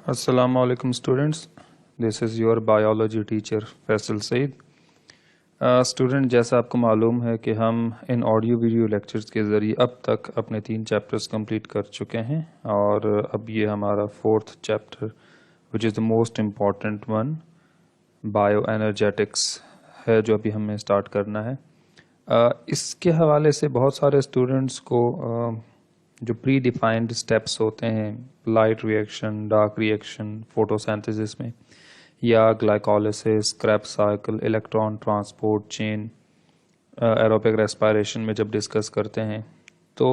Assalamu alaikum students. This is your biology teacher Faisal Saeed. Student, जैसा आपको मालूम है कि हम इन ऑडियो वीडियो लेक्चर्स के ज़रिए अब तक अपने 3 चैप्टर्स कंप्लीट कर चुके हैं और अब ये हमारा 4th chapter which is the most important one, bio energetics है जो अभी हमें स्टार्ट करना है। इसके हवाले से बहुत सारे स्टूडेंट्स को जो प्री डिफाइंड स्टेप्स होते हैं, light reaction, dark reaction, photosynthesis में, या glycolysis, Krebs cycle, electron transport chain, aerobic respiration में जब डिस्कस करते हैं तो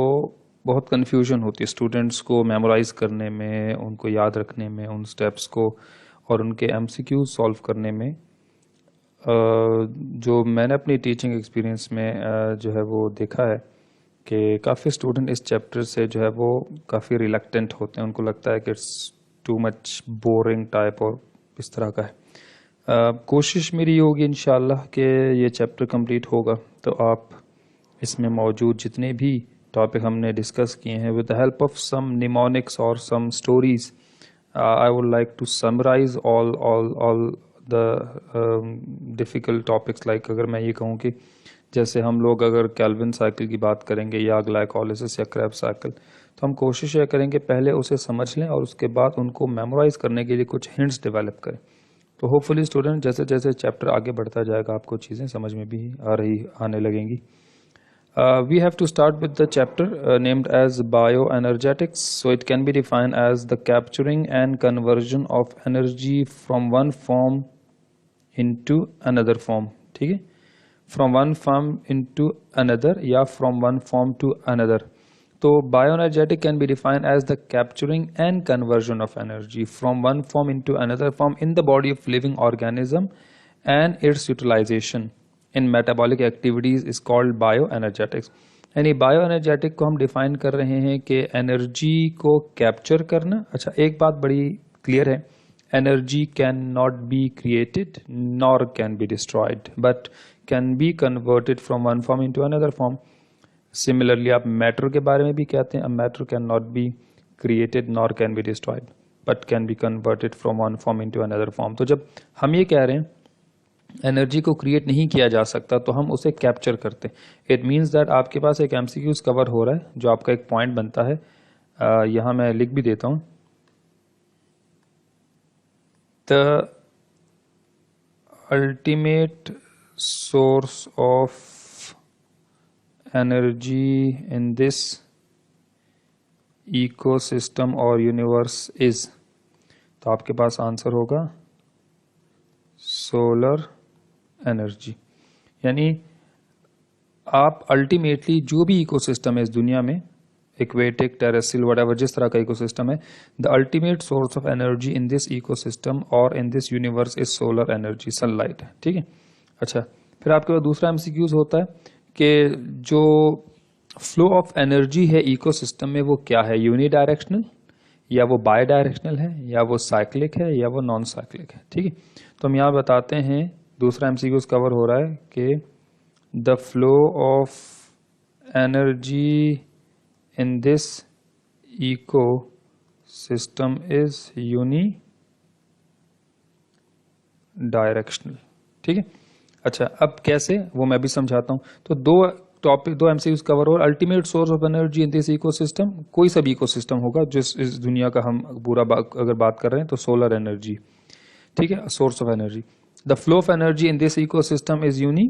बहुत कन्फ्यूजन होती है स्टूडेंट्स को मेमोराइज़ करने में, उनको याद रखने में उन स्टेप्स को, और उनके एमसीक्यू सॉल्व करने में। जो मैंने अपनी टीचिंग एक्सपीरियंस में जो है वो देखा है कि काफ़ी स्टूडेंट इस चैप्टर से जो है वो काफ़ी रिलक्टेंट होते हैं, उनको लगता है कि it's too much boring type और इस तरह का है। कोशिश मेरी होगी इंशाल्लाह कि ये चैप्टर कंप्लीट होगा तो आप इसमें मौजूद जितने भी टॉपिक हमने डिस्कस किए हैं with the help of some mnemonics और some stories, I would like to summarize all the difficult topics. Like अगर मैं ये कहूँ कि जैसे हम लोग अगर कैल्विन साइकिल की बात करेंगे या ग्लाइकोलिसिस या क्रैब साइकिल, तो हम कोशिश यह करेंगे पहले उसे समझ लें और उसके बाद उनको मेमोराइज करने के लिए कुछ हिंट्स डेवलप करें। तो होपफुली स्टूडेंट जैसे जैसे चैप्टर आगे बढ़ता जाएगा आपको चीज़ें समझ में भी आने लगेंगी। We have to start with the chapter named as bioenergetics. So it can be defined as the capturing and conversion of energy from one form into another form. ठीक है, from one form into another या from one form to another. तो bioenergetic can be defined as the capturing and conversion of energy from one form into another form in the body of living organism, and its utilization in metabolic activities is called bioenergetics. यानी bioenergetic को हम define कर रहे हैं कि energy को capture करना। अच्छा, एक बात बड़ी क्लियर है, energy cannot be created nor can be destroyed but can be converted from one form into another form. Similarly, आप मैटर के बारे में भी कहते हैं, matter can not be created nor can be destroyed but can be converted from one form into another form. तो जब हम ये कह रहे हैं एनर्जी को क्रिएट नहीं किया जा सकता तो हम उसे कैप्चर करते हैं। इट मीन्स दैट आपके पास एक एमसीक्यूज कवर हो रहा है जो आपका एक पॉइंट बनता है। यहाँ मैं लिख भी देता हूँ, the ultimate source of energy in this ecosystem और यूनिवर्स इज, तो आपके पास आंसर होगा सोलर एनर्जी। यानी आप अल्टीमेटली जो भी इकोसिस्टम है इस दुनिया में, एक्वेटिक, टेरेस्ट्रियल, व्हाटएवर, जिस तरह का इकोसिस्टम है, the ultimate source of energy in this ecosystem और in this universe is solar energy, sunlight है। ठीक है। अच्छा, फिर आपके पास दूसरा एमसीक्यूज होता है कि जो फ्लो ऑफ एनर्जी है इकोसिस्टम में वो क्या है, यूनिडायरेक्शनल या वो बाई डायरेक्शनल है या वो साइक्लिक है या वो नॉन साइक्लिक है। ठीक है, तो हम यहाँ बताते हैं, दूसरा एमसीक्यूज कवर हो रहा है कि the flow of energy in this ecosystem is unidirectional. ठीक है। अच्छा, अब कैसे वो मैं भी समझाता हूं। तो दो एमसीक्यूज कवर हो। Ultimate source of energy in this ecosystem, कोई सा भी इकोसिस्टम होगा जिस इस दुनिया का हम पूरा अगर बात कर रहे हैं तो सोलर एनर्जी। ठीक है, source of energy. The flow of energy in this ecosystem is uni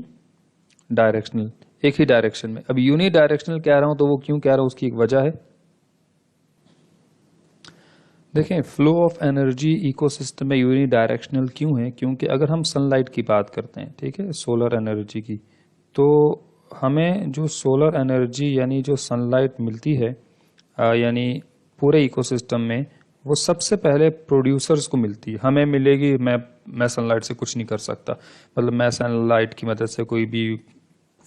directional, एक ही डायरेक्शन में। अब यूनी डायरेक्शनल कह रहा हूं तो वो क्यों कह रहा हूं, उसकी एक वजह है। देखें, फ्लो ऑफ एनर्जी इकोसिस्टम में यूनी डायरेक्शनल क्यों है, क्योंकि अगर हम सनलाइट की बात करते हैं, ठीक है, सोलर एनर्जी की, तो हमें जो सोलर एनर्जी यानी जो सनलाइट मिलती है यानी पूरे इकोसिस्टम में, वो सबसे पहले प्रोड्यूसर्स को मिलती है। हमें मिलेगी, मैं सनलाइट से कुछ नहीं कर सकता, मतलब मैं सनलाइट की मदद से कोई भी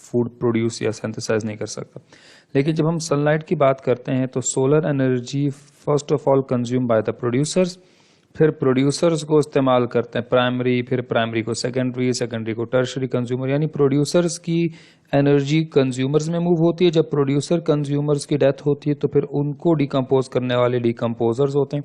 फूड प्रोड्यूस या सिंथेसाइज नहीं कर सकता। लेकिन जब हम सनलाइट की बात करते हैं तो solar energy first of all consume by the producers. फिर प्रोड्यूसर्स को इस्तेमाल करते हैं, प्राइमरी, फिर प्राइमरी को सेकेंडरी, सेकेंडरी को टर्शरी कंज्यूमर, यानी प्रोड्यूसर्स की एनर्जी कंज्यूमर्स में मूव होती है। जब प्रोड्यूसर कंज्यूमर्स की डेथ होती है तो फिर उनको डिकम्पोज करने वाले डिकम्पोजर्स होते हैं,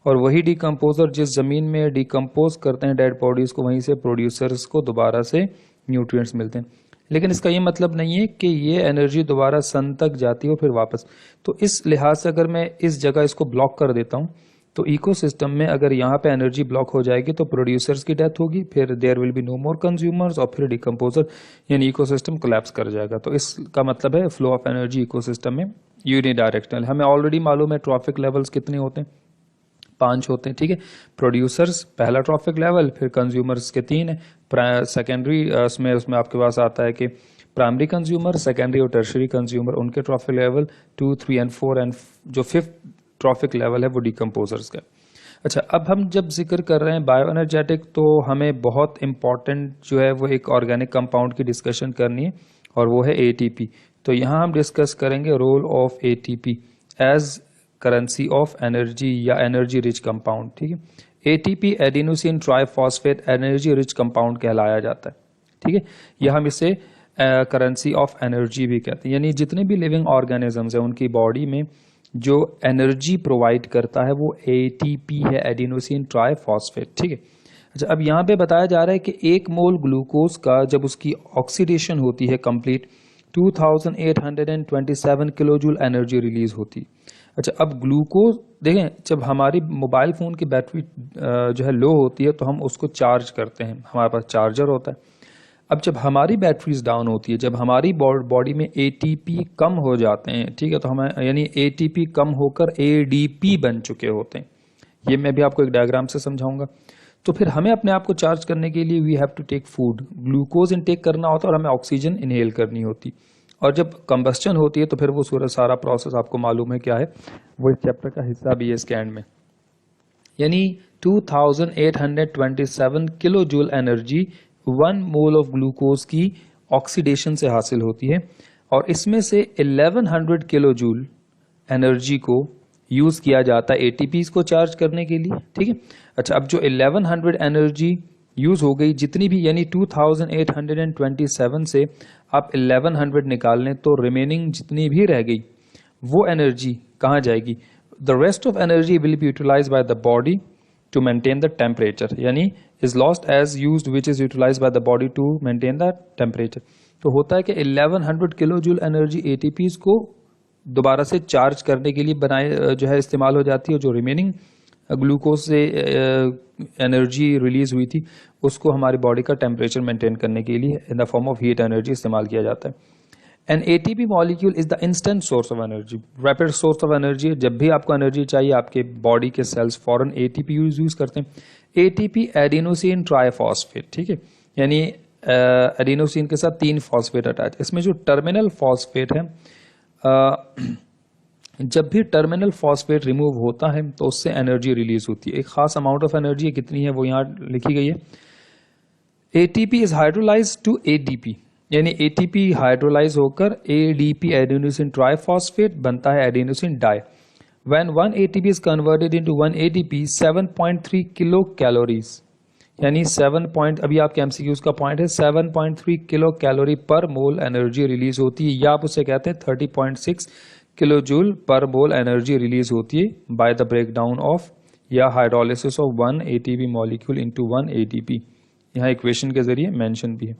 और वही डिकम्पोजर जिस ज़मीन में डिकम्पोज करते हैं डेड बॉडीज़ को, वहीं से प्रोड्यूसर्स को दोबारा से न्यूट्रिएंट्स मिलते हैं। लेकिन इसका ये मतलब नहीं है कि ये एनर्जी दोबारा सन तक जाती हो फिर वापस। तो इस लिहाज से अगर मैं इस जगह इसको ब्लॉक कर देता हूँ तो इकोसिस्टम में अगर यहाँ पे एनर्जी ब्लॉक हो जाएगी तो प्रोड्यूसर्स की डेथ होगी, फिर there will be no more consumers, और फिर डिकम्पोजर, यानी इकोसिस्टम कोलैप्स कर जाएगा। तो इसका मतलब है फ्लो ऑफ एनर्जी इकोसिस्टम में यूनिडायरेक्शनल। हमें ऑलरेडी मालूम है ट्रॉफिक लेवल्स कितने होते हैं, 5 होते हैं, ठीक है। प्रोड्यूसर्स पहला ट्रॉफिक लेवल, फिर कंज्यूमर्स के 3 है। सेकेंडरी उसमें आपके पास आता है कि प्राइमरी कंज्यूमर, सेकेंडरी और टर्शरी कंज्यूमर, उनके ट्रॉफिक लेवल 2, 3 एंड 4, एंड जो 5th ट्रॉफिक लेवल है वो डिकम्पोजर्स का। अच्छा, अब हम जब जिक्र कर रहे हैं बायो एनर्जेटिक तो हमें बहुत इंपॉर्टेंट जो है वो एक ऑर्गेनिक कंपाउंड की डिस्कशन करनी है, और वो है एटीपी। तो यहाँ हम डिस्कस करेंगे role of ATP as currency of energy या एनर्जी रिच कंपाउंड, ठीक है। ATP adenosine triphosphate energy rich compound कहलाया जाता है, ठीक है। या हम इसे करेंसी ऑफ एनर्जी भी कहते हैं, यानी जितने भी लिविंग ऑर्गेनिजम्स हैं उनकी बॉडी में जो एनर्जी प्रोवाइड करता है वो एटीपी है, एडिनोसिन ट्राइफॉस्फेट, ठीक है। अच्छा, अब यहाँ पे बताया जा रहा है कि 1 मोल ग्लूकोज का जब उसकी ऑक्सीडेशन होती है complete, 2827 kilo joule energy release होती है। अच्छा, अब ग्लूकोज देखें, जब हमारी मोबाइल फ़ोन की बैटरी जो है लो होती है तो हम उसको चार्ज करते हैं, हमारे पास चार्जर होता है। अब जब हमारी बैटरीज डाउन होती है, जब हमारी बॉडी में एटीपी कम हो जाते हैं, ठीक है, तो हमें यानी एटीपी कम होकर एडीपी बन चुके होते हैं। ये मैं भी आपको एक डायग्राम से समझाऊंगा। तो फिर हमें अपने आप को चार्ज करने के लिए we have to take food, glucose intake करना होता है और हमें ऑक्सीजन इनहेल करनी होती। और जब कंबस्टन होती है तो फिर वो सारा प्रोसेस आपको मालूम है क्या है, वो इस चैप्टर का हिस्सा भी है इसके एंड में। यानी 2827 kilo joule energy 1 mole of glucose की ऑक्सीडेशन से हासिल होती है, और इसमें से 1100 किलो जूल एनर्जी को यूज किया जाता है एटीपीज को चार्ज करने के लिए, ठीक है। अच्छा, अब जो 1100 एनर्जी यूज हो गई, जितनी भी, यानी 2827 से आप 1100 निकाल लें तो रिमेनिंग जितनी भी रह गई वो एनर्जी कहाँ जाएगी? The rest of energy will be utilized by the body to maintain the temperature, यानी is lost as used which is utilized by the body to maintain the temperature। तो होता है कि 1100 किलो जूल एनर्जी एटीपीज को दोबारा से charge करने के लिए बनाए जो है इस्तेमाल हो जाती है, जो रिमेनिंग ग्लूकोज से एनर्जी रिलीज हुई थी उसको हमारी बॉडी का टेम्परेचर मेंटेन करने के लिए इन the form of heat energy इस्तेमाल किया जाता है। An ATP molecule is the instant source of energy, rapid source of energy। जब भी आपको एनर्जी चाहिए आपके बॉडी के सेल्स फॉरन एटीपी यूज करते हैं। एटीपी एडिनोसिन ट्राइफॉस्फेट, ठीक है, यानी एडिनोसिन के साथ 3 फॉस्फेट अटैच। इसमें जो टर्मिनल फॉस्फेट है, जब भी टर्मिनल फॉस्फेट रिमूव होता है तो उससे एनर्जी रिलीज होती है, एक खास अमाउंट ऑफ एनर्जी, कितनी है वो यहाँ लिखी गई है। ATP is hydrolyze to ADP, यानी एटीपी हाइड्रोलाइज होकर एडीपी एडेनोसिन ट्राइफॉस्फेट बनता है adenosine di. When 1 ATP is converted into 1 ADP 7.3 kilo calories, यानी 7 अभी आपके एमसीक्यूज का पॉइंट है 7.3 किलो कैलोरी पर मोल एनर्जी रिलीज होती है, या आप उसे कहते हैं 30.6 किलो जूल पर मोल एनर्जी रिलीज होती है बाय द ब्रेकडाउन ऑफ या hydrolysis of 1 ATP molecule into 1 ADP. यहाँ इक्वेशन के जरिए मेंशन भी है।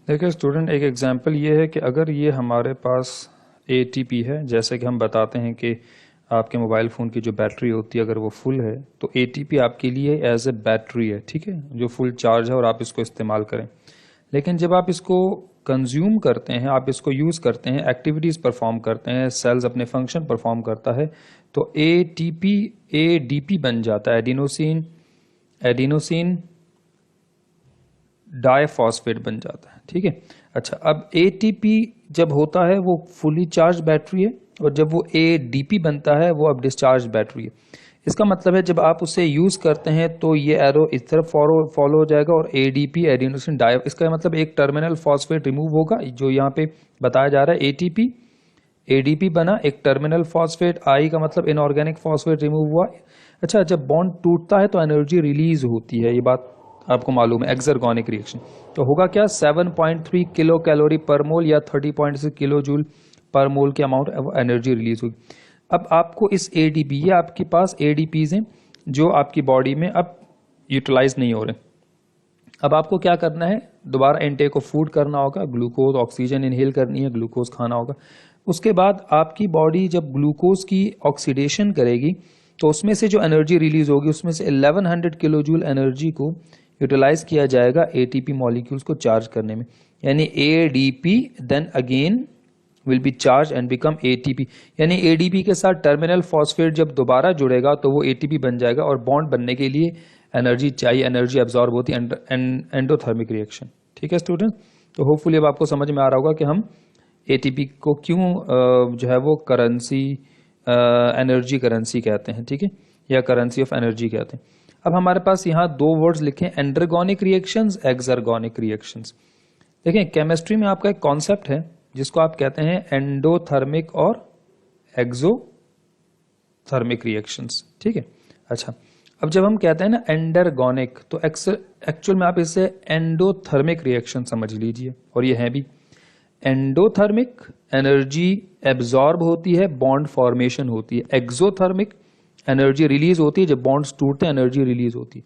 देखिए स्टूडेंट, एक एग्जांपल ये है कि अगर ये हमारे पास एटीपी है, जैसे कि हम बताते हैं कि आपके मोबाइल फ़ोन की जो बैटरी होती है अगर वो फुल है तो एटीपी आपके लिए एज ए बैटरी है, ठीक है, जो फुल चार्ज है और आप इसको इस्तेमाल करें। लेकिन जब आप इसको कंज्यूम करते हैं, आप इसको यूज़ करते हैं, एक्टिविटीज़ परफॉर्म करते हैं, सेल्स अपने फंक्शन परफॉर्म करता है, तो एटीपी एडीपी बन जाता है, एडिनोसिन डाइफॉस्फेट बन जाता है, ठीक है। अच्छा, अब एटीपी जब होता है वो फुली चार्ज बैटरी है, और जब वो एडीपी बनता है वो अब डिस्चार्ज बैटरी है। इसका मतलब है जब आप उसे यूज करते हैं तो ये एरो इस तरफ फॉलो हो जाएगा और एडीपी एडिनोसिन डाई, इसका मतलब एक टर्मिनल फॉस्फेट रिमूव होगा, जो यहाँ पे बताया जा रहा है एटीपी एडीपी बना, एक टर्मिनल फॉस्फेट, आई का मतलब इनऑर्गेनिक फॉस्फेट रिमूव हुआ। अच्छा, जब बॉन्ड टूटता है तो एनर्जी रिलीज होती है, ये बात आपको मालूम है, एक्सर्गोनिक रिएक्शन। तो होगा क्या, 7.3 किलो कैलोरी पर मोल या 30.6 किलो जूल पर मोल के अमाउंट एनर्जी रिलीज होगी। अब आपको इस एडीपी, ये आपके पास एडीपीज हैं जो आपकी बॉडी में अब यूटिलाइज नहीं हो रहे। अब आपको क्या करना है, दोबारा इनटेक ऑफ फूड करना होगा, ग्लूकोज ऑक्सीजन इनहेल करनी है, ग्लूकोज खाना होगा। उसके बाद आपकी बॉडी जब ग्लूकोज की ऑक्सीडेशन करेगी तो उसमें से जो एनर्जी रिलीज होगी उसमें से 1100 किलो जूल एनर्जी को यूटिलाइज किया जाएगा एटीपी मॉलिक्यूल्स को चार्ज करने में, यानी ADP then again will be charge and become ATP. यानी एडीपी के साथ टर्मिनल फॉस्फेट जब दोबारा जुड़ेगा तो वो एटीपी बन जाएगा, और बॉन्ड बनने के लिए एनर्जी चाहिए, एनर्जी एब्जॉर्ब होती है, एंडोथर्मिक रिएक्शन। ठीक है स्टूडेंट, तो होपफुली अब आपको समझ में आ रहा होगा कि हम एटीपी को क्यों जो है वो करेंसी, एनर्जी करेंसी कहते हैं, ठीक है, या करेंसी ऑफ एनर्जी कहते हैं। अब हमारे पास यहाँ दो वर्ड्स लिखे हैं, एंडरगोनिक रिएक्शंस, एक्सर्गोनिक रिएक्शंस। देखें, केमिस्ट्री में आपका एक कॉन्सेप्ट है जिसको आप कहते हैं एंडोथर्मिक और एक्सोथर्मिक रिएक्शंस, ठीक है। अच्छा, अब जब हम कहते हैं ना एंडरगोनिक, तो एक्चुअल में आप इसे एंडोथर्मिक रिएक्शन समझ लीजिए, और ये है भी। एंडोथर्मिक एनर्जी एब्जॉर्ब होती है, बॉन्ड फॉर्मेशन होती है। एक्सोथर्मिक एनर्जी रिलीज होती है, जब बॉन्ड्स टूटते हैं एनर्जी रिलीज होती है।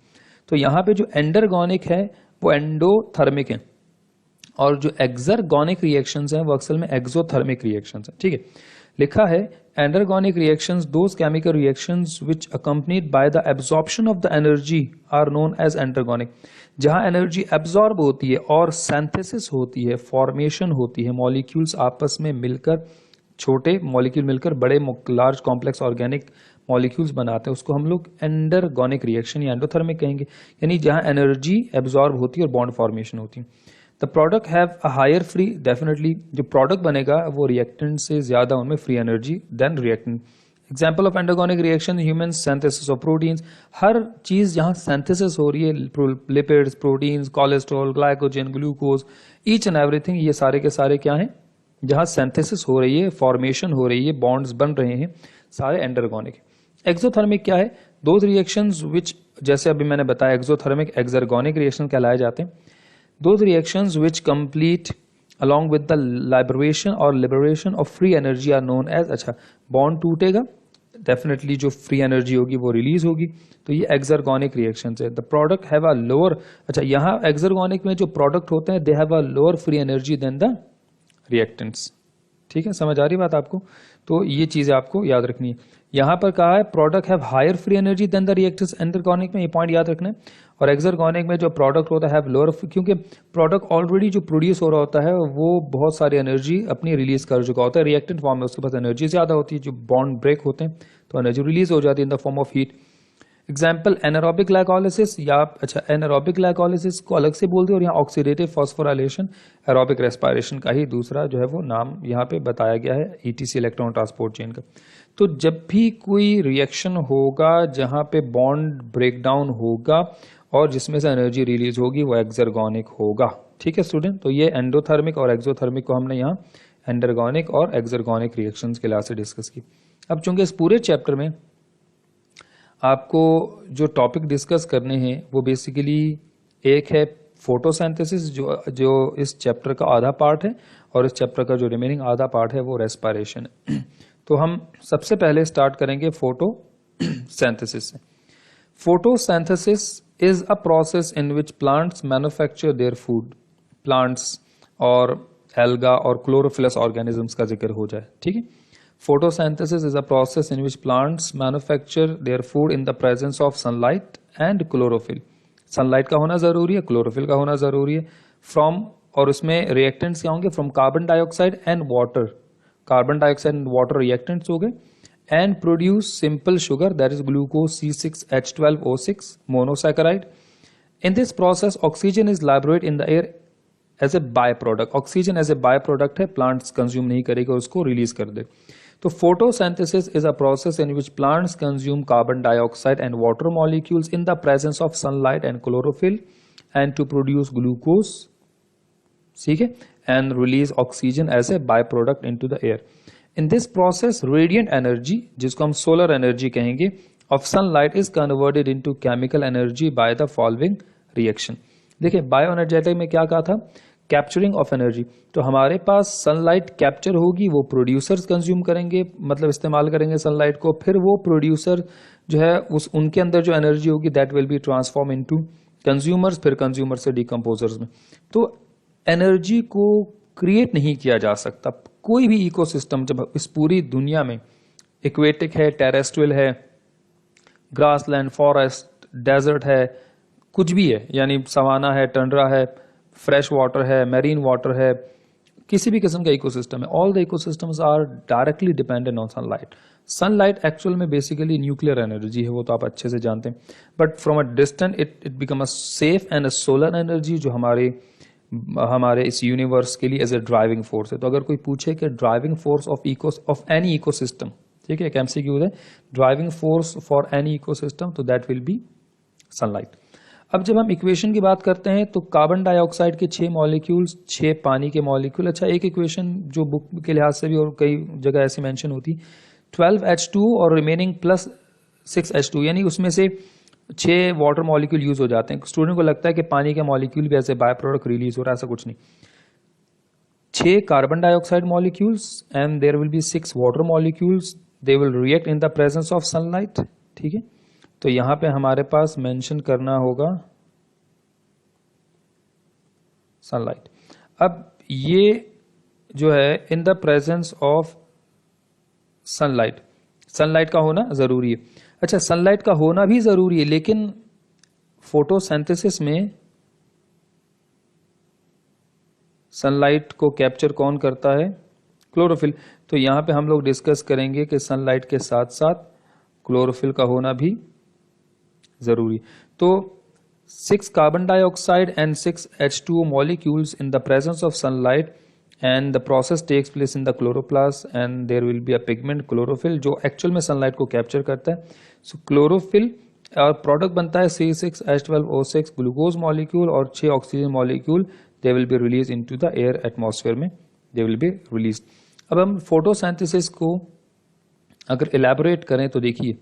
तो यहां पे जो एंडरगोनिक है वो एंडोथर्मिक है, और जो एक्सर्गोनिक रिएक्शंस हैं वो अक्सर में एक्सोथर्मिक रिएक्शंस हैं, ठीक है। लिखा है endergonic reactions those chemical reactions which accompanied by the absorption of the energy are known as endergonic. जहां एनर्जी एब्जॉर्ब होती है और सिंथेसिस होती है, फॉर्मेशन होती है, मॉलिक्यूल्स आपस में मिलकर, छोटे मॉलिक्यूल मिलकर बड़े लार्ज कॉम्प्लेक्स ऑर्गेनिक मॉलिक्यूल्स बनाते हैं, उसको हम लोग एंडरगोनिक रिएक्शन या एंडोथर्मिक कहेंगे। यानी जहां एनर्जी एब्जॉर्ब होती है और बॉन्ड फॉर्मेशन होती है। The product have a higher free, definitely जो प्रोडक्ट बनेगा वो रिएक्टेंट से ज्यादा उनमें free energy than reactant. Example of endergonic reaction, human synthesis of proteins. हर चीज जहां सिंथेसिस हो रही है, lipids, proteins, cholesterol, glycogen, glucose, each and everything, ये सारे के सारे क्या हैं, जहां सिंथेसिस हो रही है, फॉर्मेशन हो रही है, बॉन्ड्स बन रहे हैं, सारे एंडरगोनिक। एक्सोथर्मिक क्या है, दोज रिएक्शंस विच, जैसे अभी मैंने बताया एक्सोथर्मिक एक्सर्गोनिक रिएक्शन कहलाए जाते हैं। Those reactions which complete along with the liberation or liberation of free energy are known as, अच्छा, बॉन्ड टूटेगा, डेफिनेटली जो फ्री एनर्जी होगी वो रिलीज होगी, तो ये एक्सर्गोनिक रिएक्शंस है। The product have a lower, अच्छा यहाँ एक्सर्गोनिक में जो प्रोडक्ट होते हैं they have a lower free energy than the reactants. ठीक है, समझ आ रही बात आपको? तो ये चीजें आपको याद रखनी है। यहाँ पर कहा है product have higher free energy than the reactants, endergonic में ये पॉइंट याद रखना है। और एक्सर्गोनिक में जो प्रोडक्ट होता है लोअर, क्योंकि प्रोडक्ट ऑलरेडी जो प्रोड्यूस हो रहा होता है वो बहुत सारी एनर्जी अपनी रिलीज कर चुका होता है, रिएक्टेंट फॉर्म में उसके पास एनर्जी ज्यादा होती है, जो बॉन्ड ब्रेक होते हैं तो एनर्जी रिलीज हो जाती है इन the form of heat. Example anaerobic glycolysis, या अच्छा एनारोबिक ग्लाइकोलिसिस को अलग से बोलते हैं, और यहाँ ऑक्सीडेटिव फॉस्फोराइलेशन एरोबिक रेस्पिरेशन का ही दूसरा जो है वो नाम यहाँ पे बताया गया है, ईटीसी इलेक्ट्रॉन ट्रांसपोर्ट चेन का। तो जब भी कोई रिएक्शन होगा जहां पे बॉन्ड ब्रेकडाउन होगा और जिसमें से एनर्जी रिलीज होगी वो एक्सर्गोनिक होगा। ठीक है स्टूडेंट, तो ये एंडोथर्मिक और एक्सोथर्मिक को हमने यहाँ एंडरगोनिक और एक्सर्गोनिक रिएक्शंस के लिहाज से डिस्कस की। अब चूंकि इस पूरे चैप्टर में आपको जो टॉपिक डिस्कस करने हैं वो बेसिकली एक है फोटोसिंथेसिस, जो इस चैप्टर का आधा पार्ट है, और इस चैप्टर का जो रिमेनिंग आधा पार्ट है वो रेस्पिरेशन है। तो हम सबसे पहले स्टार्ट करेंगे फोटोसिंथेसिस से। Photosynthesis is a process in which plants manufacture their food. Plants और एल्गा और क्लोरोफिलस ऑर्गेनिजम्स का जिक्र हो जाए, ठीक है। Photosynthesis is a process in which plants manufacture their food in the presence of sunlight and chlorophyll. Sunlight का होना जरूरी है, क्लोरोफिल का होना जरूरी है। फ्रॉम, और उसमें रिएक्टेंट्स क्या होंगे, from carbon dioxide and water. Carbon dioxide and water reactants हो गए, and produce simple sugar that is glucose C6H12O6 monosaccharide. In this process oxygen is liberated in the air as a by product. Oxygen as a by product है, plants consume नहीं करेगा, उसको release कर दे। तो photosynthesis is a process in which plants consume carbon dioxide and water molecules in the presence of sunlight and chlorophyll and to produce glucose, ठीक है, and release oxygen as a byproduct into the air. In this process radiant energy, जिसको हम solar energy कहेंगे, of sunlight is converted into chemical energy by the following reaction. देखिए bio energetic में क्या कहा था, कैप्चरिंग ऑफ एनर्जी। तो हमारे पास सनलाइट कैप्चर होगी, वो प्रोड्यूसर्स कंज्यूम करेंगे, मतलब इस्तेमाल करेंगे सनलाइट को, फिर वो प्रोड्यूसर जो है उस उनके अंदर जो एनर्जी होगी that will be transform into consumers, फिर कंज्यूमर से डिकम्पोजर्स में। तो एनर्जी को क्रिएट नहीं किया जा सकता। कोई भी इकोसिस्टम जब इस पूरी दुनिया में इक्वेटिक है, टेरेस्ट्रियल है, ग्रासलैंड, फॉरेस्ट, डेजर्ट है, कुछ भी है, यानी सवाना है, टंड्रा है, फ्रेश वाटर है, मैरीन वाटर है, किसी भी किस्म का इकोसिस्टम है, all the ecosystems are directly dependent on sunlight. Sunlight actual में बेसिकली न्यूक्लियर एनर्जी है, वो तो आप अच्छे से जानते हैं, but from a distance it become a safe and a solar energy जो हमारे इस यूनिवर्स के लिए एज ए ड्राइविंग फोर्स है। तो अगर कोई पूछे कि driving force of any ecosystem, ठीक है, एमसीक्यू है, driving force for any ecosystem, तो दैट विल बी सनलाइट। अब जब हम इक्वेशन की बात करते हैं तो कार्बन डाइऑक्साइड के 6 मॉलिक्यूल्स, 6 पानी के मॉलिक्यूल। अच्छा, एक इक्वेशन जो बुक के लिहाज से भी और कई जगह ऐसी मेंशन होती, 12H2 और रिमेनिंग प्लस 6H2, यानी उसमें से 6 वाटर मॉलिक्यूल यूज हो जाते हैं। स्टूडेंट को लगता है कि पानी के मॉलिक्यूल भी ऐसे बाय प्रोडक्ट रिलीज हो रहा है, ऐसा कुछ नहीं। 6 carbon dioxide molecules and there will be 6 water molecules, they will react in the presence of sunlight, ठीक है। तो यहां पे हमारे पास मेंशन करना होगा सनलाइट। अब ये जो है इन the presence of sunlight, sunlight का होना जरूरी है। अच्छा, सनलाइट का होना भी जरूरी है, लेकिन फोटोसिंथेसिस में सनलाइट को कैप्चर कौन करता है, क्लोरोफिल। तो यहां पे हम लोग डिस्कस करेंगे कि सनलाइट के साथ साथ क्लोरोफिल का होना भी जरूरी। तो 6 carbon dioxide and 6H2O molecules in the presence of sunlight and the process takes place in the chloroplast and there will be a pigment chlorophyll जो एक्चुअल में सनलाइट को कैप्चर करता है। सो क्लोरोफिल और प्रोडक्ट बनता है C6H12O6 ग्लूकोज मॉलिक्यूल और 6 oxygen molecule, they will be release into the air atmosphere में, दे विल बी रिलीज। अब हम फोटोसिंथेसिस को अगर इलेबोरेट करें तो देखिए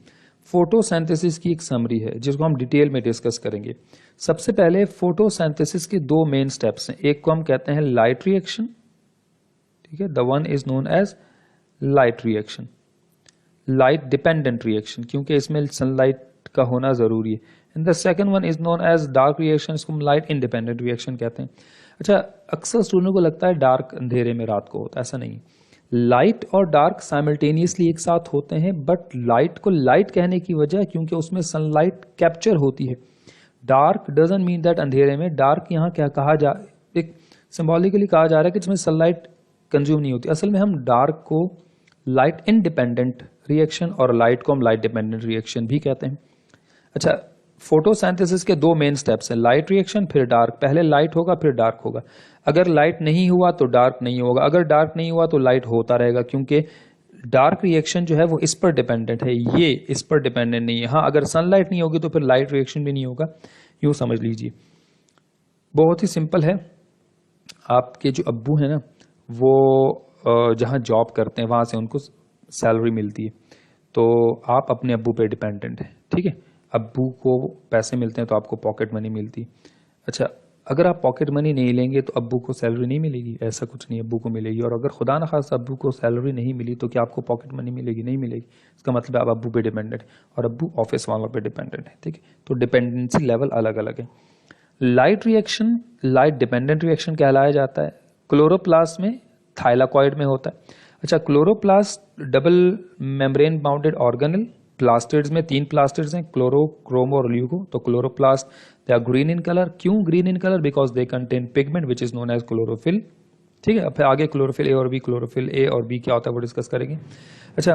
फोटोसिंथेसिस की एक समरी है जिसको हम डिटेल में डिस्कस करेंगे। सबसे पहले फोटोसिंथेसिस के 2 मेन स्टेप्स हैं, एक को हम कहते हैं लाइट रिएक्शन, ठीक है, the one is known as light reaction, light dependent reaction, क्योंकि इसमें सनलाइट का होना जरूरी है। And the second one is known as dark reaction, इसको हम लाइट इंडिपेंडेंट रिएक्शन कहते हैं। अच्छा, अक्सर स्टूडेंट को लगता है डार्क अंधेरे में रात को होता है, ऐसा नहीं। लाइट और डार्क साइमल्टेनियसली एक साथ होते हैं, बट लाइट को लाइट कहने की वजह क्योंकि उसमें सनलाइट कैप्चर होती है। डार्क डजंट मीन दैट अंधेरे में, डार्क यहाँ क्या कहा जा, एक सिंबॉलिकली कहा जा रहा है कि जिसमें सनलाइट कंज्यूम नहीं होती। असल में हम डार्क को लाइट इंडिपेंडेंट रिएक्शन और लाइट को हम लाइट डिपेंडेंट रिएक्शन भी कहते हैं। अच्छा, फोटोसिंथेसिस के 2 मेन स्टेप्स हैं, लाइट रिएक्शन फिर डार्क। पहले लाइट होगा फिर डार्क होगा। अगर लाइट नहीं हुआ तो डार्क नहीं होगा, अगर डार्क नहीं हुआ तो लाइट होता रहेगा, क्योंकि डार्क रिएक्शन जो है वो इस पर डिपेंडेंट है, ये इस पर डिपेंडेंट नहीं है। हाँ, अगर सनलाइट नहीं होगी तो फिर लाइट रिएक्शन भी नहीं होगा, यूं समझ लीजिए। बहुत ही सिंपल है। आपके जो अब्बू है ना, वो जहाँ जॉब करते हैं वहां से उनको सैलरी मिलती है, तो आप अपने अब्बू पे डिपेंडेंट है, ठीक है। अब्बू को पैसे मिलते हैं तो आपको पॉकेट मनी मिलती। अच्छा, अगर आप पॉकेट मनी नहीं लेंगे तो अब्बू को सैलरी नहीं मिलेगी, ऐसा कुछ नहीं, अब्बू को मिलेगी। और अगर खुदा न खास अब्बू को सैलरी नहीं मिली तो क्या आपको पॉकेट मनी मिलेगी? नहीं मिलेगी। इसका मतलब आप अब्बू पे डिपेंडेंट है और अब्बू ऑफिस वालों पे डिपेंडेंट है, ठीक है। तो डिपेंडेंसी लेवल अलग अलग है। Light reaction light dependent reaction कहलाया जाता है। क्लोरोप्लास्ट में थाइलाकॉइड में होता है। अच्छा, chloroplast double membrane bounded organelle, plastids में 3 प्लास्टिड्स हैं, क्लोरो, क्रोम और ल्यूको। तो chloroplast they are green in colour. क्यों green in colour? Because they contain pigment which is known as chlorophyll, ठीक है। फिर आगे क्लोरोफिल ए और बी, क्लोरोफिल ए और बी क्या होता है वो डिस्कस करेंगे। अच्छा,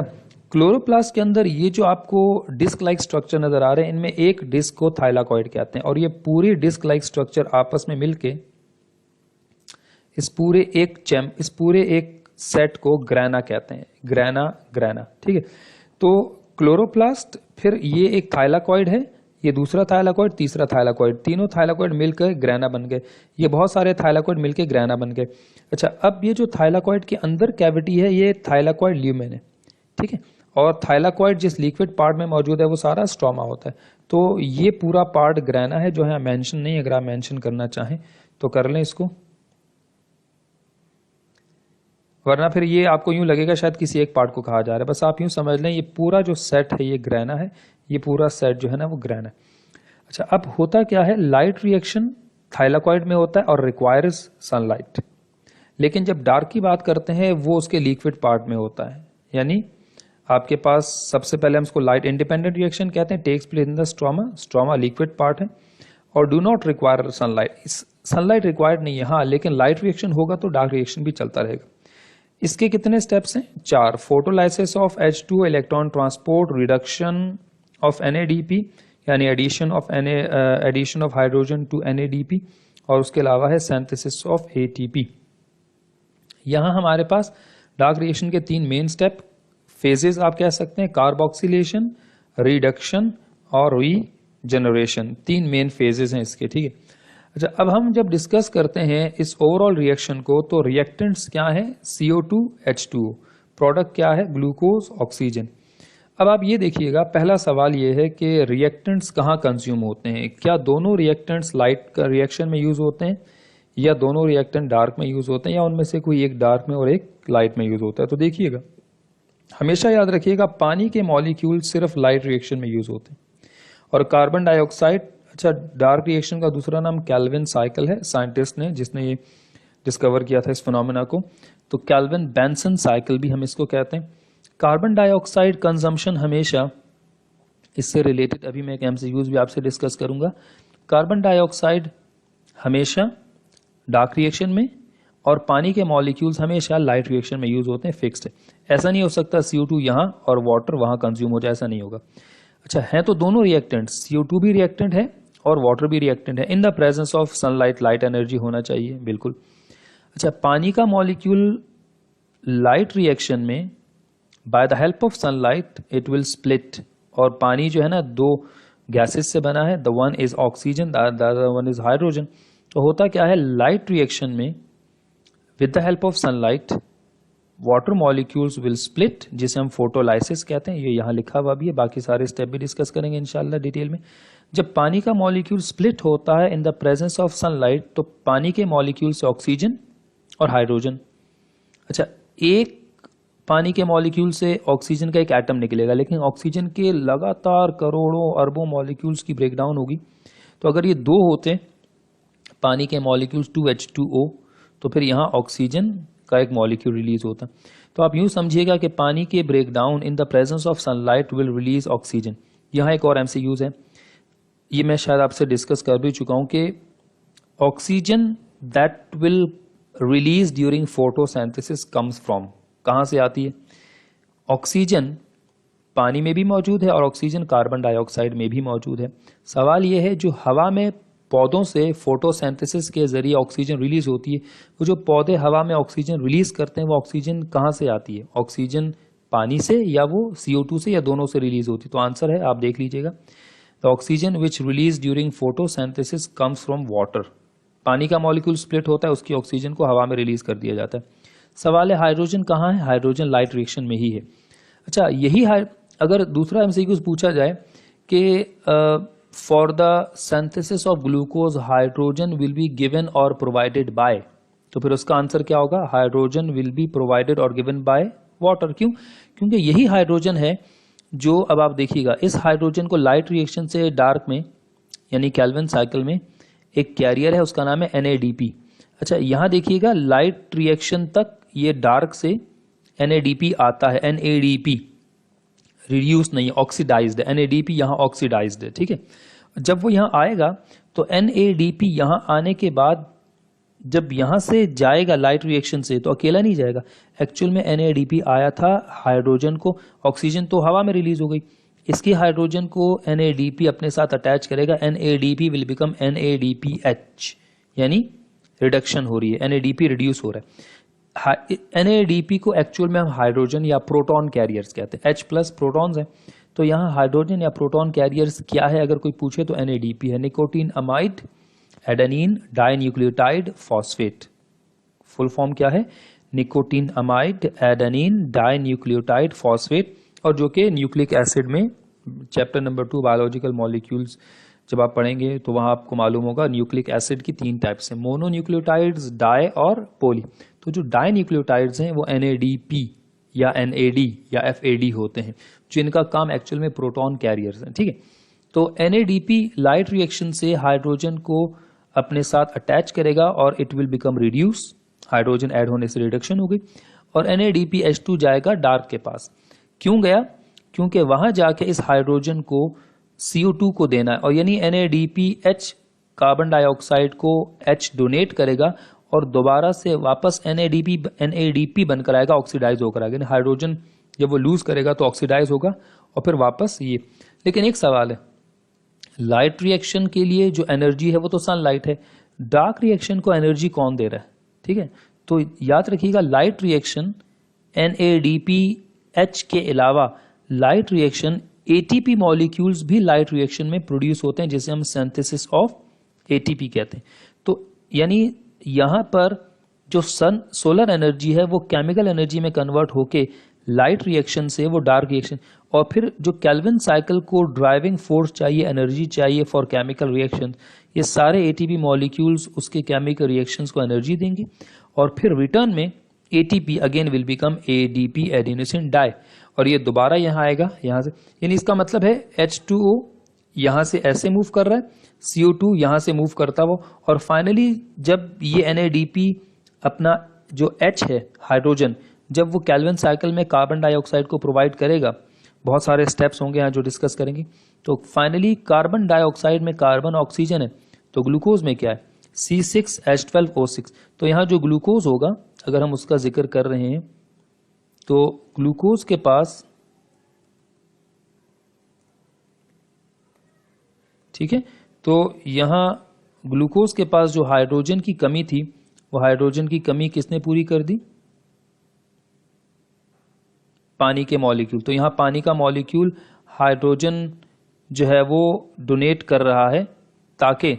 क्लोरोप्लास्ट के अंदर ये जो आपको डिस्क लाइक स्ट्रक्चर नजर आ रहे हैं, इनमें एक डिस्क को थाइलाकॉइड कहते हैं और ये पूरी डिस्क लाइक स्ट्रक्चर आपस में मिलके इस पूरे एक सेट को ग्रैना कहते हैं। ग्रैना, ठीक है। तो क्लोरोप्लास्ट, फिर ये एक थाइलाकॉइड है, ये दूसरा थाइलाकॉइड, तीसरा थाइलाकॉइड, तीनों थाइलाकॉइड मिलकर ग्रैना बन गए। ये बहुत सारे थाइलाकॉइड मिलकर ग्रैना बन गए। अच्छा, अब ये जो थाइलाकॉइड के अंदर कैविटी है ये थाइलाकॉइड ल्यूमेन है, ठीक है। और थाइलाकॉइड जिस लिक्विड पार्ट में मौजूद है वो सारा स्ट्रोमा होता है। तो ये पूरा पार्ट ग्रैना है जो यहाँ मेंशन नहीं है, अगर आप मेंशन करना चाहें तो कर लें इसको, वरना फिर ये आपको यूं लगेगा शायद किसी एक पार्ट को कहा जा रहा है। बस आप यूं समझ लें ये पूरा जो सेट है ये ग्रैना है, ये पूरा सेट जो है ना वो ग्रैना है। अच्छा, अब होता क्या है, लाइट रिएक्शन थाइलाकॉइड में होता है और रिक्वायर्स सनलाइट, लेकिन जब डार्क की बात करते हैं वो उसके लिक्विड पार्ट में होता है। यानी आपके पास सबसे पहले हम इसको लाइट इंडिपेंडेंट रिएक्शन कहते हैं, takes place in the stroma, stroma liquid part है और do not require sunlight, sunlight required नहीं है हाँ, लेकिन लाइट रिएक्शन होगा तो डार्क रिएक्शन भी चलता रहेगा। इसके कितने स्टेप्स हैं, 4, photolysis of H2, electron transport, reduction of NADP यानी addition of hydrogen to NADP, और उसके अलावा है सिंथेसिस ऑफ ATP। यहां हमारे पास डार्क रिएक्शन के 3 मेन स्टेप, फेजेस आप कह सकते हैं, कार्बोक्सिलेशन, रिडक्शन और रीजनरेशन, 3 मेन फेजेस हैं इसके, ठीक है। अच्छा, अब हम जब डिस्कस करते हैं इस ओवरऑल रिएक्शन को तो रिएक्टेंट्स क्या है, CO2 H2O, प्रोडक्ट क्या है, ग्लूकोज ऑक्सीजन। अब आप ये देखिएगा, पहला सवाल ये है कि रिएक्टेंट्स कहाँ कंज्यूम होते हैं, क्या दोनों रिएक्टेंट्स लाइट का रिएक्शन में यूज होते हैं या दोनों रिएक्टेंट डार्क में यूज होते हैं या उनमें से कोई एक डार्क में और एक लाइट में यूज होता है। तो देखिएगा, हमेशा याद रखिएगा पानी के मॉलिक्यूल सिर्फ लाइट रिएक्शन में यूज होते हैं और कार्बन डाइऑक्साइड, अच्छा डार्क रिएक्शन का दूसरा नाम कैल्विन साइकिल है, साइंटिस्ट ने जिसने ये डिस्कवर किया था इस फिनोमेना को, तो कैल्विन बेंसन साइकिल भी हम इसको कहते हैं। कार्बन डाइऑक्साइड कंजम्पशन हमेशा, इससे रिलेटेड अभी मैं एक MCQs भी आपसे डिस्कस करूंगा, कार्बन डाइऑक्साइड हमेशा डार्क रिएक्शन में और पानी के मॉलिक्यूल्स हमेशा लाइट रिएक्शन में यूज होते हैं, फिक्स्ड है। ऐसा नहीं हो सकता CO2 यहाँ और वाटर वहां कंज्यूम हो जाए, ऐसा नहीं होगा। अच्छा, है तो दोनों रिएक्टेंट, CO2 भी रिएक्टेंट है और वाटर भी रिएक्टेंट है। इन the presence of sunlight light energy होना चाहिए, बिल्कुल। अच्छा, पानी का मॉलिक्यूल लाइट रिएक्शन में bye the help of sunlight it will split, और पानी जो है ना 2 गैसेस से बना है, the one is oxygen, the other one is hydrogen. तो होता क्या है, लाइट रिएक्शन में with the help of sunlight water molecules will split, जिसे हम फोटोलाइसिस कहते हैं, ये यहाँ लिखा हुआ भी है, बाकी सारे स्टेप भी डिस्कस करेंगे इंशाल्लाह डिटेल में। जब पानी का मॉलिक्यूल स्प्लिट होता है इन द प्रेजेंस ऑफ सनलाइट तो पानी के मॉलिक्यूल से ऑक्सीजन और हाइड्रोजन, अच्छा एक पानी के मॉलिक्यूल से ऑक्सीजन का एक एटम निकलेगा, लेकिन ऑक्सीजन के लगातार करोड़ों अरबों मॉलिक्यूल्स की ब्रेकडाउन होगी। तो अगर ये 2 होते पानी के मॉलिक्यूल्स 2H2O तो फिर यहाँ ऑक्सीजन का एक मॉलिक्यूल रिलीज होता। तो आप यूं समझिएगा कि पानी के breakdown in the presence of sunlight will release oxygen. यहाँ एक और MCQs है, ये मैं शायद आपसे डिस्कस कर भी चुका हूं कि oxygen that will release during photosynthesis comes from, कहां से आती है, ऑक्सीजन पानी में भी मौजूद है और ऑक्सीजन कार्बन डाइऑक्साइड में भी मौजूद है। सवाल यह है जो हवा में पौधों से फोटोसिंथेसिस के जरिए ऑक्सीजन रिलीज होती है, वो जो पौधे हवा में ऑक्सीजन रिलीज करते हैं वो ऑक्सीजन कहां से आती है, ऑक्सीजन पानी से या वो CO2 से या दोनों से रिलीज होती है। तो आंसर है, आप देख लीजिएगा, the oxygen which release during photosynthesis comes from water. पानी का मॉलिक्यूल स्प्लिट होता है, उसकी ऑक्सीजन को हवा में रिलीज कर दिया जाता है। सवाल है हाइड्रोजन कहाँ है, हाइड्रोजन लाइट रिएक्शन में ही है। अच्छा, यही अगर दूसरा MCQ पूछा जाए कि for the synthesis of glucose hydrogen will be given और प्रोवाइडेड बाय, तो फिर उसका आंसर क्या होगा, हाइड्रोजन विल बी प्रोवाइडेड और गिवन बाय वाटर। क्यों, क्योंकि यही हाइड्रोजन है जो, अब आप देखिएगा, इस हाइड्रोजन को लाइट रिएक्शन से डार्क में यानी कैल्विन साइकिल में एक कैरियर है, उसका नाम है NADP। अच्छा, यहां देखिएगा लाइट रिएक्शन तक ये डार्क से NADP आता है, NADP रिड्यूस नहीं, ऑक्सीडाइज्ड है, NADP यहाँ ऑक्सीडाइज्ड है, ठीक है। जब वो यहाँ आएगा तो NADP यहाँ आने के बाद जब यहाँ से जाएगा लाइट रिएक्शन से तो अकेला नहीं जाएगा, एक्चुअल में NADP आया था हाइड्रोजन को, ऑक्सीजन तो हवा में रिलीज हो गई, इसकी हाइड्रोजन को NADP अपने साथ अटैच करेगा, NADP विल बिकम NADPH, यानी रिडक्शन हो रही है, NADP रिड्यूस हो रहा है। NADP को एक्चुअल में हम हाइड्रोजन या प्रोटॉन कैरियर्स कहते हैं, H+ प्रोटॉन्स हैं, तो यहाँ हाइड्रोजन या प्रोटॉन कैरियर्स क्या है अगर कोई पूछे तो NADP है, nicotine amide adenine dinucleotide phosphate, full form क्या है? Nicotine amide adenine di nucleotide phosphate, और जो कि न्यूक्लिक एसिड में चैप्टर नंबर 2 बायोलॉजिकल मॉलिक्यूल्स जब आप पढ़ेंगे तो वहां आपको मालूम होगा न्यूक्लिक एसिड की 3 टाइप्स हैं, मोनो न्यूक्लियोटाइड्स, डाई और पॉली। तो जो डाई न्यूक्लियोटाइड्स हैं वो NADP या NAD या FAD होते हैं, जिनका काम एक्चुअल में प्रोटॉन कैरियर्स हैं, ठीक है। तो NADP लाइट रिएक्शन से हाइड्रोजन को अपने साथ अटैच करेगा और it will become reduce, hydrogen add होने से रिडक्शन हो गई, और NADPH2 जाएगा डार्क के पास। क्यों गया? क्योंकि वहां जाके इस हाइड्रोजन को CO2 को देना है, और यानी NADPH कार्बन डाइऑक्साइड को H डोनेट करेगा और दोबारा से वापस NADP बनकर आएगा, ऑक्सीडाइज होकर आएगा। हाइड्रोजन जब वो लूज करेगा तो ऑक्सीडाइज होगा और फिर वापस ये। लेकिन एक सवाल है, लाइट रिएक्शन के लिए जो एनर्जी है वो तो सनलाइट है, डार्क रिएक्शन को एनर्जी कौन दे रहा है? ठीक है, तो याद रखिएगा लाइट रिएक्शन NADPH के अलावा लाइट रिएक्शन ATP मॉलिक्यूल्स भी लाइट रिएक्शन में प्रोड्यूस होते हैं, जिसे हम सिंथेसिस ऑफ ATP कहते हैं। तो यानी यहां पर जो सोलर एनर्जी है वो केमिकल एनर्जी में कन्वर्ट होके लाइट रिएक्शन से वो डार्क रिएक्शन, और फिर जो केल्विन साइकिल को ड्राइविंग फोर्स चाहिए, एनर्जी चाहिए फॉर केमिकल रिएक्शन, ये सारे ATP मॉलिक्यूल्स उसके केमिकल रिएक्शंस को एनर्जी देंगे, और फिर रिटर्न में ATP again will become ADP adenosine di, और ये दोबारा यहाँ आएगा यहाँ से। यानी इसका मतलब है H2O यहाँ से ऐसे मूव कर रहा है, CO2 यहाँ से मूव करता वो, और फाइनली जब ये NADP अपना जो H है हाइड्रोजन, जब वो केल्विन साइकिल में कार्बन डाइऑक्साइड को प्रोवाइड करेगा, बहुत सारे स्टेप्स होंगे यहाँ जो डिस्कस करेंगे, तो फाइनली कार्बन डाइऑक्साइड में कार्बन ऑक्सीजन है, तो ग्लूकोज में क्या है? C6H12O6। तो यहाँ जो ग्लूकोज होगा, अगर हम उसका जिक्र कर रहे हैं, तो ग्लूकोज के पास, ठीक है, तो यहां ग्लूकोज के पास जो हाइड्रोजन की कमी थी, वो हाइड्रोजन की कमी किसने पूरी कर दी? पानी के मॉलिक्यूल। तो यहां पानी का मॉलिक्यूल हाइड्रोजन जो है वो डोनेट कर रहा है ताकि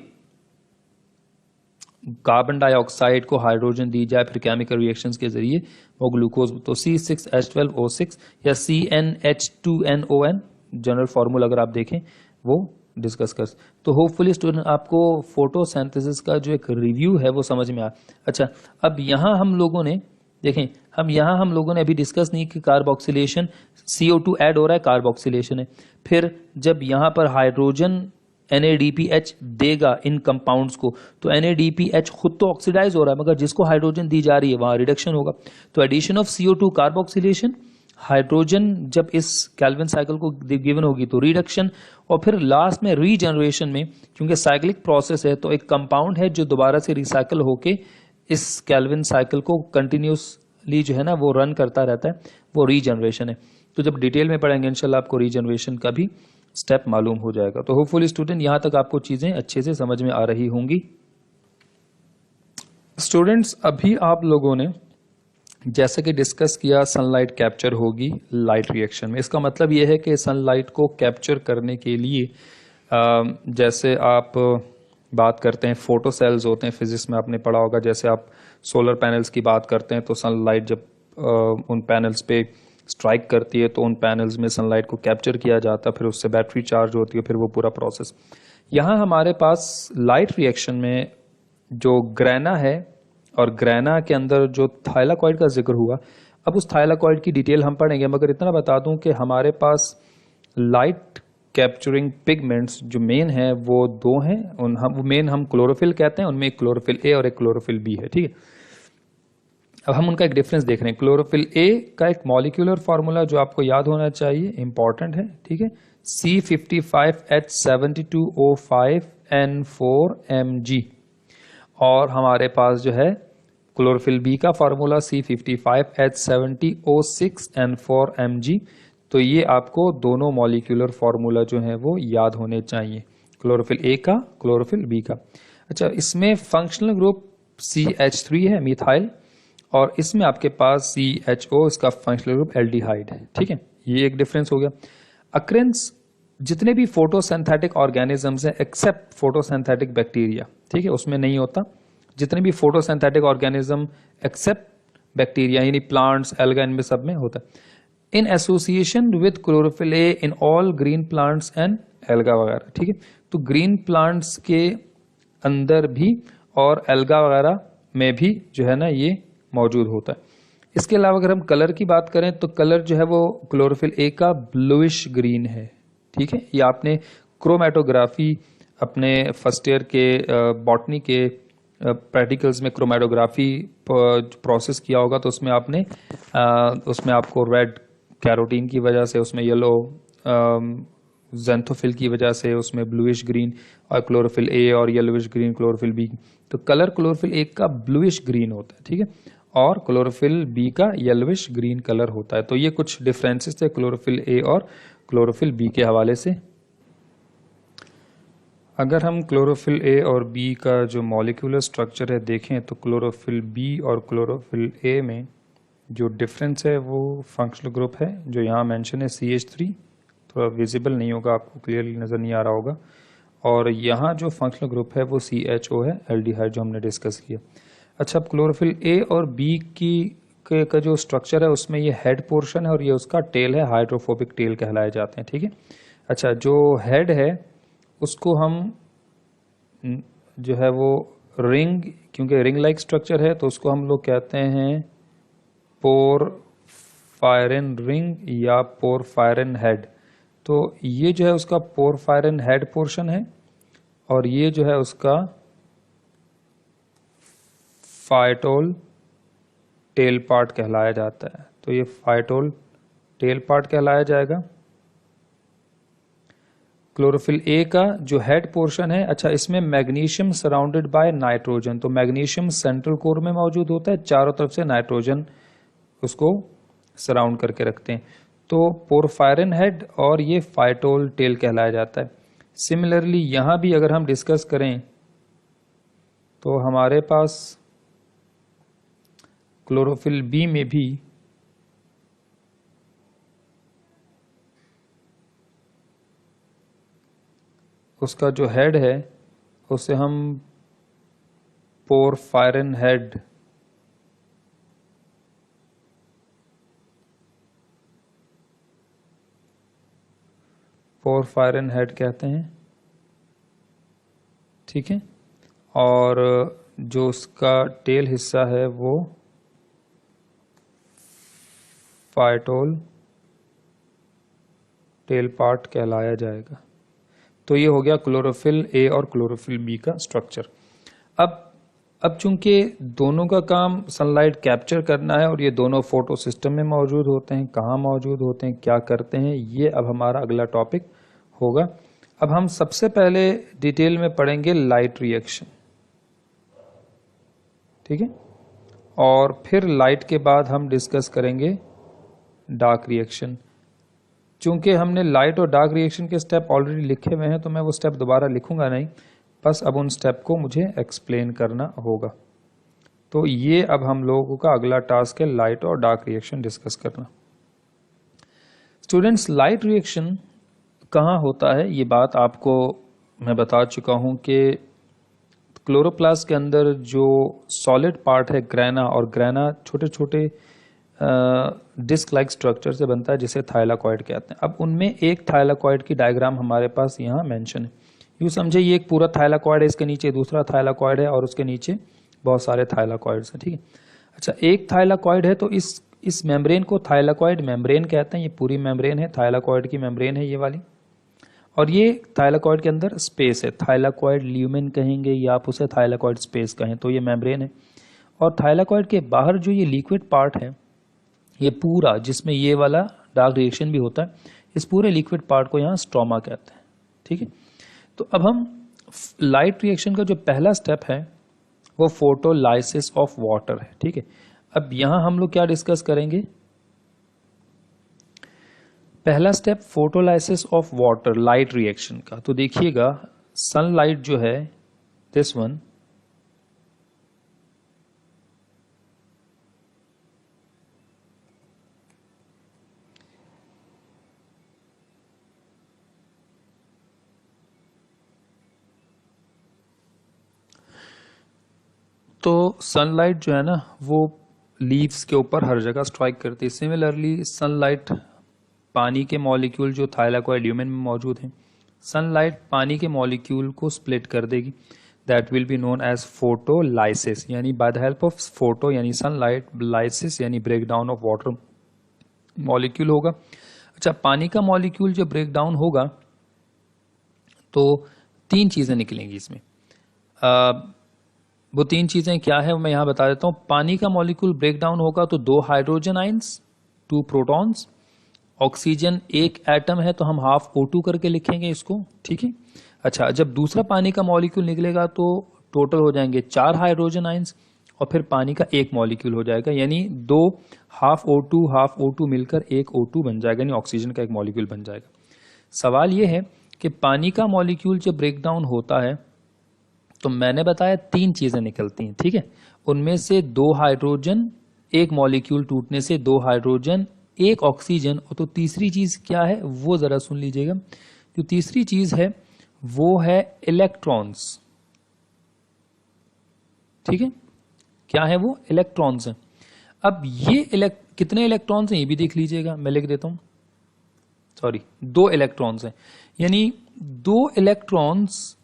कार्बन डाइऑक्साइड को हाइड्रोजन दी जाए, फिर केमिकल रिएक्शंस के जरिए वो ग्लूकोज। तो C6H12O6 या CnH2nOn जनरल फॉर्मूला अगर आप देखें वो डिस्कस कर। तो होपफुली स्टूडेंट आपको फोटोसिंथेसिस का जो एक रिव्यू है वो समझ में आया। अच्छा, अब यहाँ हम लोगों ने देखें, हम लोगों ने अभी डिस्कस नहीं कि कार्बोक्सिलेशन, CO2 ऐड हो रहा है, कार्बोक्सिलेशन है। फिर जब यहाँ पर हाइड्रोजन NADPH देगा इन कंपाउंड्स को, तो NADPH खुद तो ऑक्सीडाइज हो रहा है, मगर जिसको हाइड्रोजन दी जा रही है वहां रिडक्शन होगा। तो addition of CO2 carboxylation, hydrogen जब इस केल्विन साइकिल को गिवन होगी तो रिडक्शन, और फिर लास्ट में रीजनरेशन में, क्योंकि साइक्लिक प्रोसेस है तो एक कंपाउंड है जो दोबारा से रिसाइकल होके इस केल्विन साइकिल को कंटिन्यूसली जो है ना वो रन करता रहता है, वो रीजनरेशन है। तो जब डिटेल में पढ़ेंगे इंशाल्लाह आपको रीजनरेशन का भी स्टेप मालूम हो जाएगा। तो होपफुली स्टूडेंट यहां तक आपको चीजें अच्छे से समझ में आ रही होंगी। स्टूडेंट्स, अभी आप लोगों ने जैसे कि डिस्कस किया सनलाइट कैप्चर होगी लाइट रिएक्शन में। इसका मतलब यह है कि सनलाइट को कैप्चर करने के लिए जैसे आप बात करते हैं फोटो सेल्स होते हैं, फिजिक्स में आपने पढ़ा होगा, जैसे आप सोलर पैनल्स की बात करते हैं तो सनलाइट जब उन पैनल्स पे स्ट्राइक करती है तो उन पैनल्स में सनलाइट को कैप्चर किया जाता है, फिर उससे बैटरी चार्ज होती है, फिर वो पूरा प्रोसेस। यहाँ हमारे पास लाइट रिएक्शन में जो ग्रेना है, और ग्रेना के अंदर जो थाइलाकॉइड का जिक्र हुआ, अब उस थाइलाकॉइड की डिटेल हम पढ़ेंगे, मगर इतना बता दूं कि हमारे पास लाइट कैप्चरिंग पिगमेंट्स जो मेन है वो दो हैं, वो मेन हम क्लोरोफिल कहते हैं, उनमें एक क्लोरोफिल ए और एक क्लोरोफिल बी है, ठीक है। अब हम उनका एक डिफरेंस देख रहे हैं। क्लोरोफिल ए का एक मॉलिक्यूलर फार्मूला जो आपको याद होना चाहिए, इंपॉर्टेंट है, ठीक है, C55H72O5N4Mg, और हमारे पास जो है क्लोरोफिल बी का फार्मूला C55H70O6N4Mg। तो ये आपको दोनों मॉलिक्यूलर फार्मूला जो है वो याद होने चाहिए, क्लोरोफिल ए का, क्लोरोफिल बी का। अच्छा, इसमें फंक्शनल ग्रुप CH3 है, मिथाइल, और इसमें आपके पास CHO, इसका फंक्शनल ग्रुप एल्डिहाइड है, ठीक है। ये एक डिफरेंस हो गया। अक्रेंस जितने भी फोटोसिंथेटिक ऑर्गेनिजम्स हैं एक्सेप्ट फोटोसिंथेटिक बैक्टीरिया, ठीक है, उसमें नहीं होता। जितने भी फोटोसिंथेटिक ऑर्गेनिज्म एक्सेप्ट बैक्टीरिया यानी प्लांट्स, एल्गा, इनमें सब में होता है। In association with chlorophyll A in all green plants and alga वगैरह, ठीक है। तो ग्रीन प्लांट्स के अंदर भी और एल्गा वगैरह में भी जो है ना ये मौजूद होता है। इसके अलावा अगर हम कलर की बात करें तो कलर जो है वो क्लोरोफिल ए का ब्लूइश ग्रीन है, ठीक है। ये आपने क्रोमेटोग्राफी अपने फर्स्ट ईयर के बॉटनी के प्रैक्टिकल्स में क्रोमेटोग्राफी प्रोसेस किया होगा, तो उसमें आपको रेड कैरोटीन की वजह से, उसमें येलो ज़ेंथोफिल की वजह से, उसमें ब्लूइश ग्रीन और क्लोरोफिल ए और येलोइश ग्रीन क्लोरोफिल बी। तो कलर क्लोरोफिल ए का ब्लूइश ग्रीन होता है, ठीक है, और क्लोरोफिल बी का येलोइश ग्रीन कलर होता है। तो ये कुछ डिफरेंसेस थे क्लोरोफिल ए और क्लोरोफिल बी के हवाले से। अगर हम क्लोरोफिल ए और बी का जो मॉलिक्यूलर स्ट्रक्चर है देखें तो क्लोरोफिल बी और क्लोरोफिल ए में जो डिफरेंस है वो फंक्शनल ग्रुप है जो यहाँ मेंशन है CH3, थोड़ा विजिबल नहीं होगा आपको, क्लियरली नज़र नहीं आ रहा होगा। और यहाँ जो फंक्शनल ग्रुप है वो CHO है, एल्डिहाइड, जो हमने डिस्कस किया। अच्छा, अब क्लोरोफिल ए और बी का जो स्ट्रक्चर है उसमें ये हेड पोर्शन है और ये उसका टेल है, हाइड्रोफोबिक टेल कहलाए जाते हैं, ठीक है। अच्छा, जो हेड है उसको हम जो है वो रिंग, क्योंकि रिंग लाइक स्ट्रक्चर है तो उसको हम लोग कहते हैं पोरफायरिन रिंग या पोरफायरिन हेड। तो ये जो है उसका पोरफायरिन हेड पोर्शन है और ये जो है उसका फाइटोल टेल पार्ट कहलाया जाता है। तो ये फाइटोल टेल पार्ट कहलाया जाएगा। क्लोरोफिल ए का जो हेड पोर्शन है, अच्छा, इसमें मैग्नीशियम सराउंडेड बाय नाइट्रोजन। तो मैग्नीशियम सेंट्रल कोर में मौजूद होता है, चारों तरफ से नाइट्रोजन उसको सराउंड करके रखते हैं। तो पोरफायरिन हेड और ये फाइटोल टेल कहलाया जाता है। सिमिलरली यहां भी अगर हम डिस्कस करें तो हमारे पास क्लोरोफिल बी में भी उसका जो हेड है उसे हम पोरफायरिन हेड कहते हैं, ठीक है। और जो उसका टेल हिस्सा है वो फाइटोल टेल पार्ट कहलाया जाएगा। तो ये हो गया क्लोरोफिल ए और क्लोरोफिल बी का स्ट्रक्चर। अब चूंकि दोनों का काम सनलाइट कैप्चर करना है और ये दोनों फोटो सिस्टम में मौजूद होते हैं, कहाँ मौजूद होते हैं, क्या करते हैं, ये अब हमारा अगला टॉपिक होगा। अब हम सबसे पहले डिटेल में पढ़ेंगे लाइट रिएक्शन, ठीक है, और फिर लाइट के बाद हम डिस्कस करेंगे डार्क रिएक्शन। चूंकि हमने लाइट और डार्क रिएक्शन के स्टेप ऑलरेडी लिखे हुए हैं तो मैं वो स्टेप दोबारा लिखूंगा नहीं, बस अब उन स्टेप को मुझे एक्सप्लेन करना होगा। तो ये अब हम लोगों का अगला टास्क है, लाइट और डार्क रिएक्शन डिस्कस करना। स्टूडेंट्स, लाइट रिएक्शन कहाँ होता है ये बात आपको मैं बता चुका हूँ कि क्लोरोप्लास्ट के अंदर जो सॉलिड पार्ट है ग्रैना, और ग्रैना छोटे छोटे डिस्क लाइक स्ट्रक्चर से बनता है जिसे थाइलाकॉइड कहते हैं। अब उनमें एक थाइलाकॉइड की डायग्राम हमारे पास यहाँ मेंशन है। यूँ समझे ये एक पूरा थाइलाकॉइड है, इसके नीचे दूसरा थाइलाकॉइड है और उसके नीचे बहुत सारे थाइलाकॉइड्स हैं, ठीक है। अच्छा, एक थाइलाकॉइड है तो इस मेम्ब्रेन को थाइलाकॉइड मेम्ब्रेन कहते हैं। ये पूरी मेम्ब्रेन है, थाइलाकॉइड की मेम्ब्रेन है ये वाली। और ये थाइलाकॉइड के अंदर स्पेस है, थाइलाकॉइड ल्यूमेन कहेंगे या आप उसे थाइलाकॉइड स्पेस कहें, तो ये मेम्ब्रेन है। और थाइलाकॉइड के बाहर जो ये लिक्विड पार्ट है, ये पूरा जिसमें ये वाला डार्क रिएक्शन भी होता है, इस पूरे लिक्विड पार्ट को यहाँ स्ट्रोमा कहते हैं, ठीक है। तो अब हम लाइट रिएक्शन का जो पहला स्टेप है वो फोटोलाइसिस ऑफ वाटर है, ठीक है। अब यहाँ हम लोग क्या डिस्कस करेंगे, पहला step photolysis of water light reaction का। तो देखिएगा सनलाइट जो है, दिस वन, तो सनलाइट जो है ना वो लीव्स के ऊपर हर जगह स्ट्राइक करती है। सिमिलरली सनलाइट पानी के मॉलिक्यूल जो थाइलाकोइड ल्यूमेन में मौजूद हैं, सनलाइट पानी के मॉलिक्यूल को स्प्लिट कर देगी। That will be known as photolysis, यानी by the help of photo यानी सनलाइट, लाइसिस यानी break down of water molecule होगा। अच्छा, पानी का मॉलिक्यूल जो ब्रेक डाउन होगा तो 3 चीजें निकलेंगी इसमें। वो 3 चीजें क्या है मैं यहां बता देता हूं। पानी का मॉलिक्यूल ब्रेक डाउन होगा तो 2 hydrogen ions, 2 protons, oxygen 1 atom है तो हम हाफ O2 करके लिखेंगे इसको, ठीक है। अच्छा, जब दूसरा पानी का मॉलिक्यूल निकलेगा तो टोटल हो जाएंगे 4 हाइड्रोजन आइंस और फिर पानी का 1 मॉलिक्यूल हो जाएगा, यानी 2 हाफ O2 मिलकर 1 O2 बन जाएगा, यानी ऑक्सीजन का 1 मॉलिक्यूल बन जाएगा। सवाल यह है कि पानी का मॉलिक्यूल जब ब्रेक डाउन होता है तो मैंने बताया 3 चीजें निकलती हैं, ठीक है। उनमें से 2 हाइड्रोजन, 1 मॉलिक्यूल टूटने से 2 हाइड्रोजन, 1 ऑक्सीजन, और तो तीसरी चीज क्या है वो जरा सुन लीजिएगा। जो तीसरी चीज है वो है इलेक्ट्रॉन्स, ठीक है। क्या है वो? इलेक्ट्रॉन्स हैं। अब ये कितने इलेक्ट्रॉन्स हैं ये भी देख लीजिएगा, मैं लिख देता हूं, सॉरी 2 इलेक्ट्रॉन्स हैं, यानी 2 इलेक्ट्रॉन्स,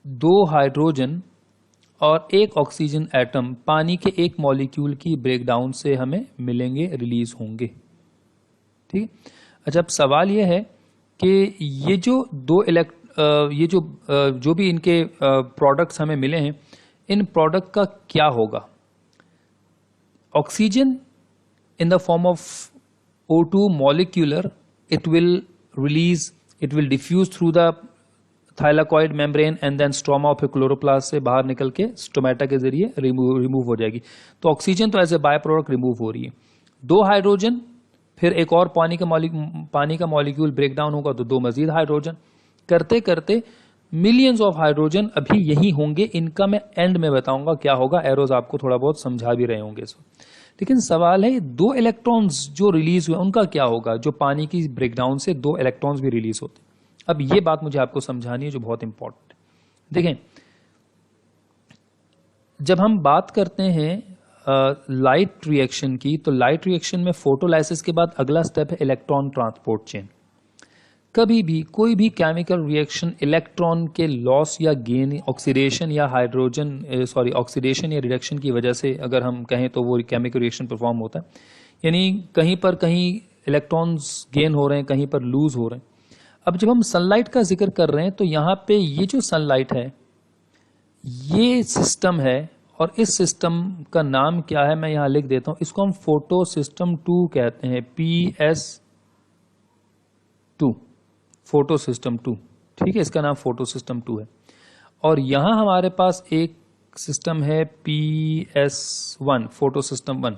2 हाइड्रोजन और 1 ऑक्सीजन एटम पानी के 1 मॉलिक्यूल की ब्रेकडाउन से हमें मिलेंगे, रिलीज होंगे, ठीक है। अच्छा, अब सवाल यह है कि ये जो जो भी इनके प्रोडक्ट्स हमें मिले हैं, इन प्रोडक्ट का क्या होगा। Oxygen in the form of O2 molecular, it will diffuse through the thylakoid membrane and then stroma of a chloroplast से बाहर निकल के स्टोमेटा के जरिए रिमूव हो जाएगी। तो ऑक्सीजन तो as a by product remove हो रही है। 2 हाइड्रोजन, फिर एक और पानी का मॉलिक्यूल ब्रेक डाउन होगा तो 2 मजीद हाइड्रोजन, करते करते मिलियंस ऑफ हाइड्रोजन अभी यही होंगे। इनका मैं एंड में बताऊंगा क्या होगा, एरोज आपको थोड़ा बहुत समझा भी रहे होंगे इसको। लेकिन सवाल है 2 इलेक्ट्रॉन्स जो रिलीज हुए उनका क्या होगा। जो पानी की ब्रेकडाउन से 2 इलेक्ट्रॉन्स भी रिलीज होते हैं। अब ये बात मुझे आपको समझानी है जो बहुत इंपॉर्टेंट है। देखें, जब हम बात करते हैं लाइट रिएक्शन की, तो लाइट रिएक्शन में फोटोलाइसिस के बाद अगला स्टेप है इलेक्ट्रॉन ट्रांसपोर्ट चेन। कभी भी कोई भी केमिकल रिएक्शन इलेक्ट्रॉन के लॉस या गेन, ऑक्सीडेशन या ऑक्सीडेशन या रिडक्शन की वजह से अगर हम कहें तो वो केमिकल रिएक्शन परफॉर्म होता है। यानी कहीं इलेक्ट्रॉन्स गेन हो रहे हैं, कहीं पर लूज हो रहे हैं। अब जब हम सनलाइट का जिक्र कर रहे हैं तो यहां पे ये जो सनलाइट है ये सिस्टम है, और इस सिस्टम का नाम क्या है मैं यहां लिख देता हूं। इसको हम फोटो सिस्टम 2 कहते हैं, PS2, फोटो सिस्टम 2, ठीक है। इसका नाम फोटो सिस्टम 2 है। और यहां हमारे पास एक सिस्टम है PS1, फोटो सिस्टम 1।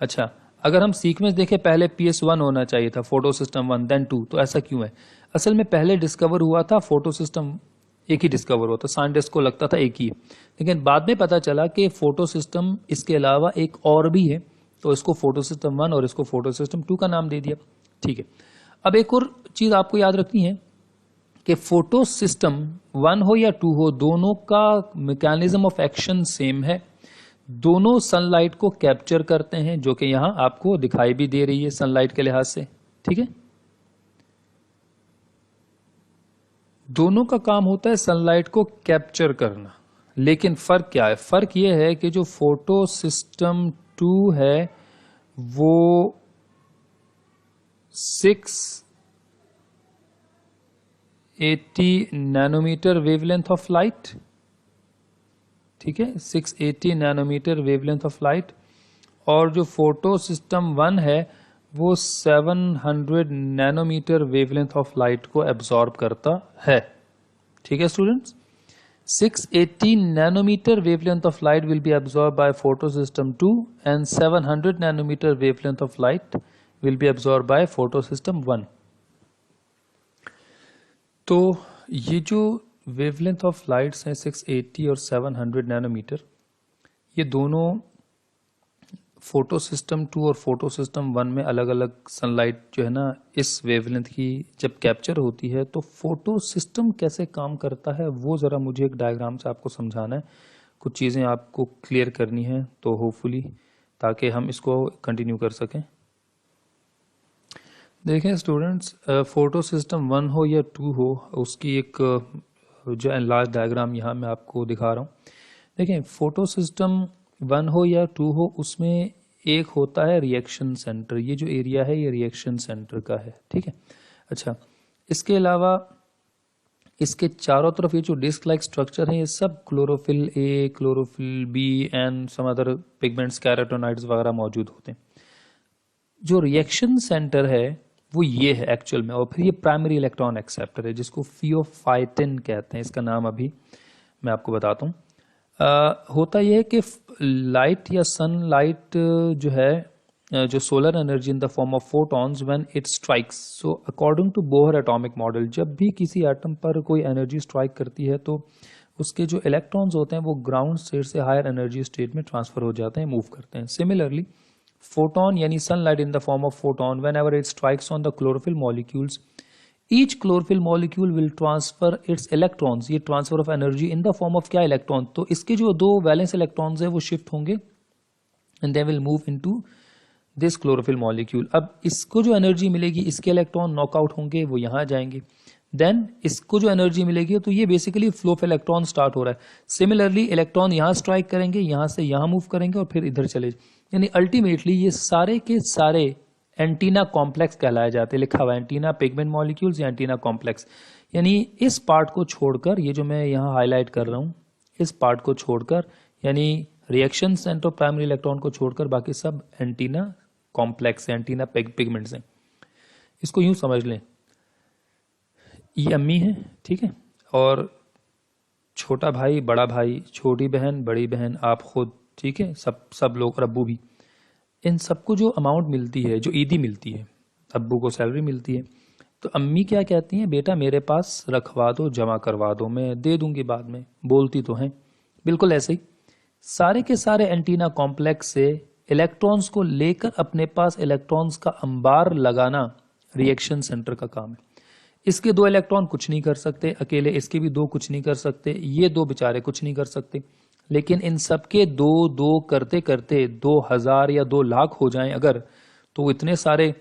अच्छा, अगर हम सीक्वेंस देखें पहले PS1 होना चाहिए था, फोटो सिस्टम 1 देन 2, तो ऐसा क्यों है? असल में पहले डिस्कवर हुआ था फोटो सिस्टम, एक ही डिस्कवर हुआ था, साइंटिस्ट को लगता था एक ही है, लेकिन बाद में पता चला कि फोटो सिस्टम इसके अलावा एक और भी है, तो इसको फोटो सिस्टम 1 और इसको फोटो सिस्टम 2 का नाम दे दिया, ठीक है। अब एक और चीज आपको याद रखनी है कि फोटो सिस्टम 1 हो या 2 हो, दोनों का मैकेनिज्म ऑफ एक्शन सेम है। दोनों सनलाइट को कैप्चर करते हैं, जो कि यहां आपको दिखाई भी दे रही है सनलाइट के लिहाज से, ठीक है। दोनों का काम होता है सनलाइट को कैप्चर करना। लेकिन फर्क क्या है? फर्क यह है कि जो फोटो सिस्टम 2 है वो 680 नैनोमीटर वेवलेंथ ऑफ लाइट, ठीक है, 680 नैनोमीटर वेवलेंथ ऑफ लाइट, और जो फोटो सिस्टम 1 है वो 700 नैनोमीटर वेवलेंथ ऑफ लाइट को एब्जॉर्ब करता है, ठीक है students. 680 nanometer wavelength of light will be absorbed by photosystem 2 and 700 nanometer wavelength of light will be absorbed by photosystem 1. तो ये जो वेवलेंथ ऑफ लाइट्स हैं 680 और 700 नैनोमीटर, ये दोनों फोटो सिस्टम 2 और फोटो सिस्टम 1 में अलग अलग सनलाइट जो है ना इस वेवलेंथ की जब कैप्चर होती है, तो फोटो सिस्टम कैसे काम करता है वो ज़रा मुझे एक डायग्राम से आपको समझाना है। कुछ चीज़ें आपको क्लियर करनी है, तो होपफुली ताकि हम इसको कंटिन्यू कर सकें। देखें स्टूडेंट्स, फोटो सिस्टम 1 हो या 2 हो, उसकी एक जो एनलार्ज डायग्राम यहाँ मैं आपको दिखा रहा हूँ। देखें, फोटो सिस्टम 1 हो या 2 हो, उसमें एक होता है रिएक्शन सेंटर। ये जो एरिया है ये रिएक्शन सेंटर का है, ठीक है। अच्छा, इसके अलावा इसके चारों तरफ ये जो डिस्क लाइक स्ट्रक्चर है, ये सब chlorophyll A, chlorophyll B and some other pigments, carotenoids वगैरह मौजूद होते हैं। जो रिएक्शन सेंटर है वो ये है एक्चुअल में, और फिर ये प्राइमरी इलेक्ट्रॉन एक्सेप्टर है जिसको फियोफाइटिन कहते हैं। इसका नाम अभी मैं आपको बताता हूँ। होता यह है कि लाइट या सनलाइट जो है, जो solar energy in the form of photons when it strikes, so according to Bohr atomic model, जब भी किसी एटम पर कोई एनर्जी स्ट्राइक करती है तो उसके जो इलेक्ट्रॉन्स होते हैं वो ग्राउंड स्टेट से हायर एनर्जी स्टेट में ट्रांसफर हो जाते हैं, मूव करते हैं। सिमिलरली फोटोन यानी sunlight in the form of photon, whenever it strikes on the chlorophyll molecules, each chlorophyll molecule will transfer its electrons, ये transfer of energy in the form of क्या, electron. तो इसके जो दो valence electrons है वो shift होंगे and they will move into this chlorophyll molecule. अब इसको जो एनर्जी मिलेगी, इसके इलेक्ट्रॉन नॉकआउट होंगे, वो यहां जाएंगे। देन इसको जो एनर्जी मिलेगी, तो ये basically flow of electron start हो रहा है। सिमिलरली इलेक्ट्रॉन यहां स्ट्राइक करेंगे, यहां से यहां मूव करेंगे और फिर इधर चले, यानी अल्टीमेटली ये सारे के सारे एंटीना कॉम्प्लेक्स कहलाए जाते हैं। लिखा हुआ एंटीना पिगमेंट मॉलिक्यूल्स या एंटीना कॉम्प्लेक्स। यानी इस पार्ट को छोड़कर, ये जो मैं यहाँ हाईलाइट कर रहा हूँ, इस पार्ट को छोड़कर, यानी रिएक्शन सेंटर प्राइमरी इलेक्ट्रॉन को छोड़कर बाकी सब एंटीना कॉम्प्लेक्स है, एंटीना पिगमेंट्स हैं। इसको यूं समझ लें, ये अम्मी है, ठीक है, और छोटा भाई, बड़ा भाई, छोटी बहन, बड़ी बहन, आप खुद, ठीक है, सब लोग, और अब्बू भी। इन सबको जो अमाउंट मिलती है, जो ईदी मिलती है, अब्बू को सैलरी मिलती है, तो अम्मी क्या कहती हैं, बेटा मेरे पास रखवा दो, जमा करवा दो, मैं दे दूंगी बाद में। बोलती तो हैं। बिल्कुल ऐसे ही सारे के सारे एंटीना कॉम्प्लेक्स से इलेक्ट्रॉन्स को लेकर अपने पास इलेक्ट्रॉन्स का अंबार लगाना रिएक्शन सेंटर का काम है। इसके दो इलेक्ट्रॉन कुछ नहीं कर सकते अकेले, इसके भी दो कुछ नहीं कर सकते, ये दो बेचारे कुछ नहीं कर सकते, लेकिन इन सबके दो दो करते करते 2000 या 2 लाख हो जाएं अगर, तो इतने सारे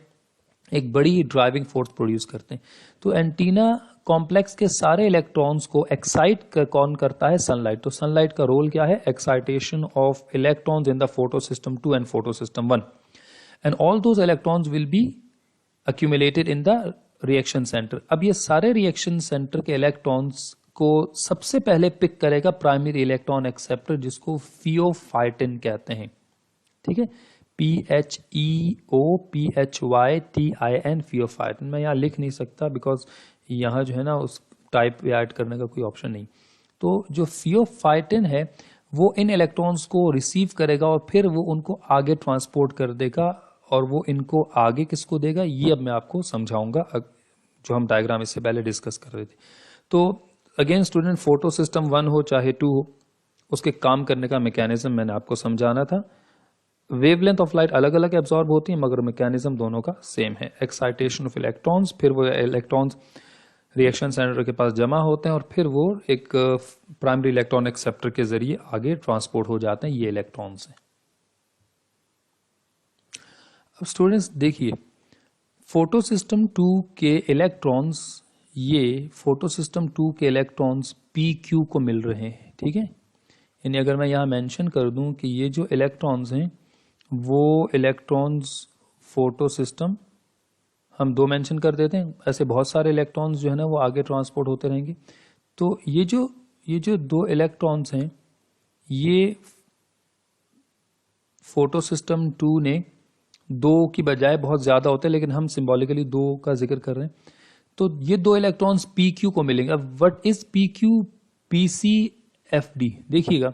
एक बड़ी ड्राइविंग फोर्स प्रोड्यूस करते हैं। तो एंटीना कॉम्प्लेक्स के सारे इलेक्ट्रॉन्स को एक्साइट कौन करता है, सनलाइट। तो सनलाइट का रोल क्या है, excitation of electrons in the photo system 2 and photo system 1, and all those electrons will be accumulated in the reaction centre. अब ये सारे रिएक्शन सेंटर के इलेक्ट्रॉन्स को सबसे पहले पिक करेगा प्राइमरी इलेक्ट्रॉन एक्सेप्टर, जिसको फियोफाइटिन कहते हैं, ठीक है, PHEOPHYTIN, फियोफाइटिन। मैं यहाँ लिख नहीं सकता बिकॉज यहाँ जो है ना उस टाइप ऐड करने का कोई ऑप्शन नहीं। तो जो फियोफाइटिन है वो इन इलेक्ट्रॉन्स को रिसीव करेगा और फिर वो उनको आगे ट्रांसपोर्ट कर देगा, और वो इनको आगे किसको देगा, ये अब मैं आपको समझाऊंगा, जो हम डायग्राम इससे पहले डिस्कस कर रहे थे। तो अगेन स्टूडेंट, फोटो सिस्टम 1 हो चाहे 2 हो, उसके काम करने का मैकेनिज्म मैंने आपको समझाना था। वेवलेंथ ऑफ लाइट अलग अलग एब्जॉर्ब होती है, मगर मैकेनिज्म दोनों का सेम है। एक्साइटेशन ऑफ इलेक्ट्रॉन्स, फिर वो इलेक्ट्रॉन्स रिएक्शन सेंटर के पास जमा होते हैं और फिर वो एक प्राइमरी इलेक्ट्रॉन एक्सेप्टर के जरिए आगे ट्रांसपोर्ट हो जाते हैं, ये इलेक्ट्रॉन्स हैं। अब स्टूडेंट्स देखिए, फोटो सिस्टम 2 के इलेक्ट्रॉन्स, ये फोटो सिस्टम 2 के इलेक्ट्रॉन्स PQ को मिल रहे हैं, ठीक है। यानी अगर मैं यहाँ मेंशन कर दूं कि ये जो इलेक्ट्रॉन्स हैं वो इलेक्ट्रॉन्स फोटो सिस्टम, हम 2 मेंशन कर देते हैं, ऐसे बहुत सारे इलेक्ट्रॉन्स जो है ना वो आगे ट्रांसपोर्ट होते रहेंगे। तो ये जो 2 इलेक्ट्रॉन्स हैं, ये फोटो सिस्टम 2 ने 2 की बजाय बहुत ज्यादा होते हैं, लेकिन हम सिंबॉलिकली 2 का जिक्र कर रहे हैं। तो ये 2 इलेक्ट्रॉन्स PQ को मिलेंगे। अब व्हाट इज PQ, PCFD देखिएगा।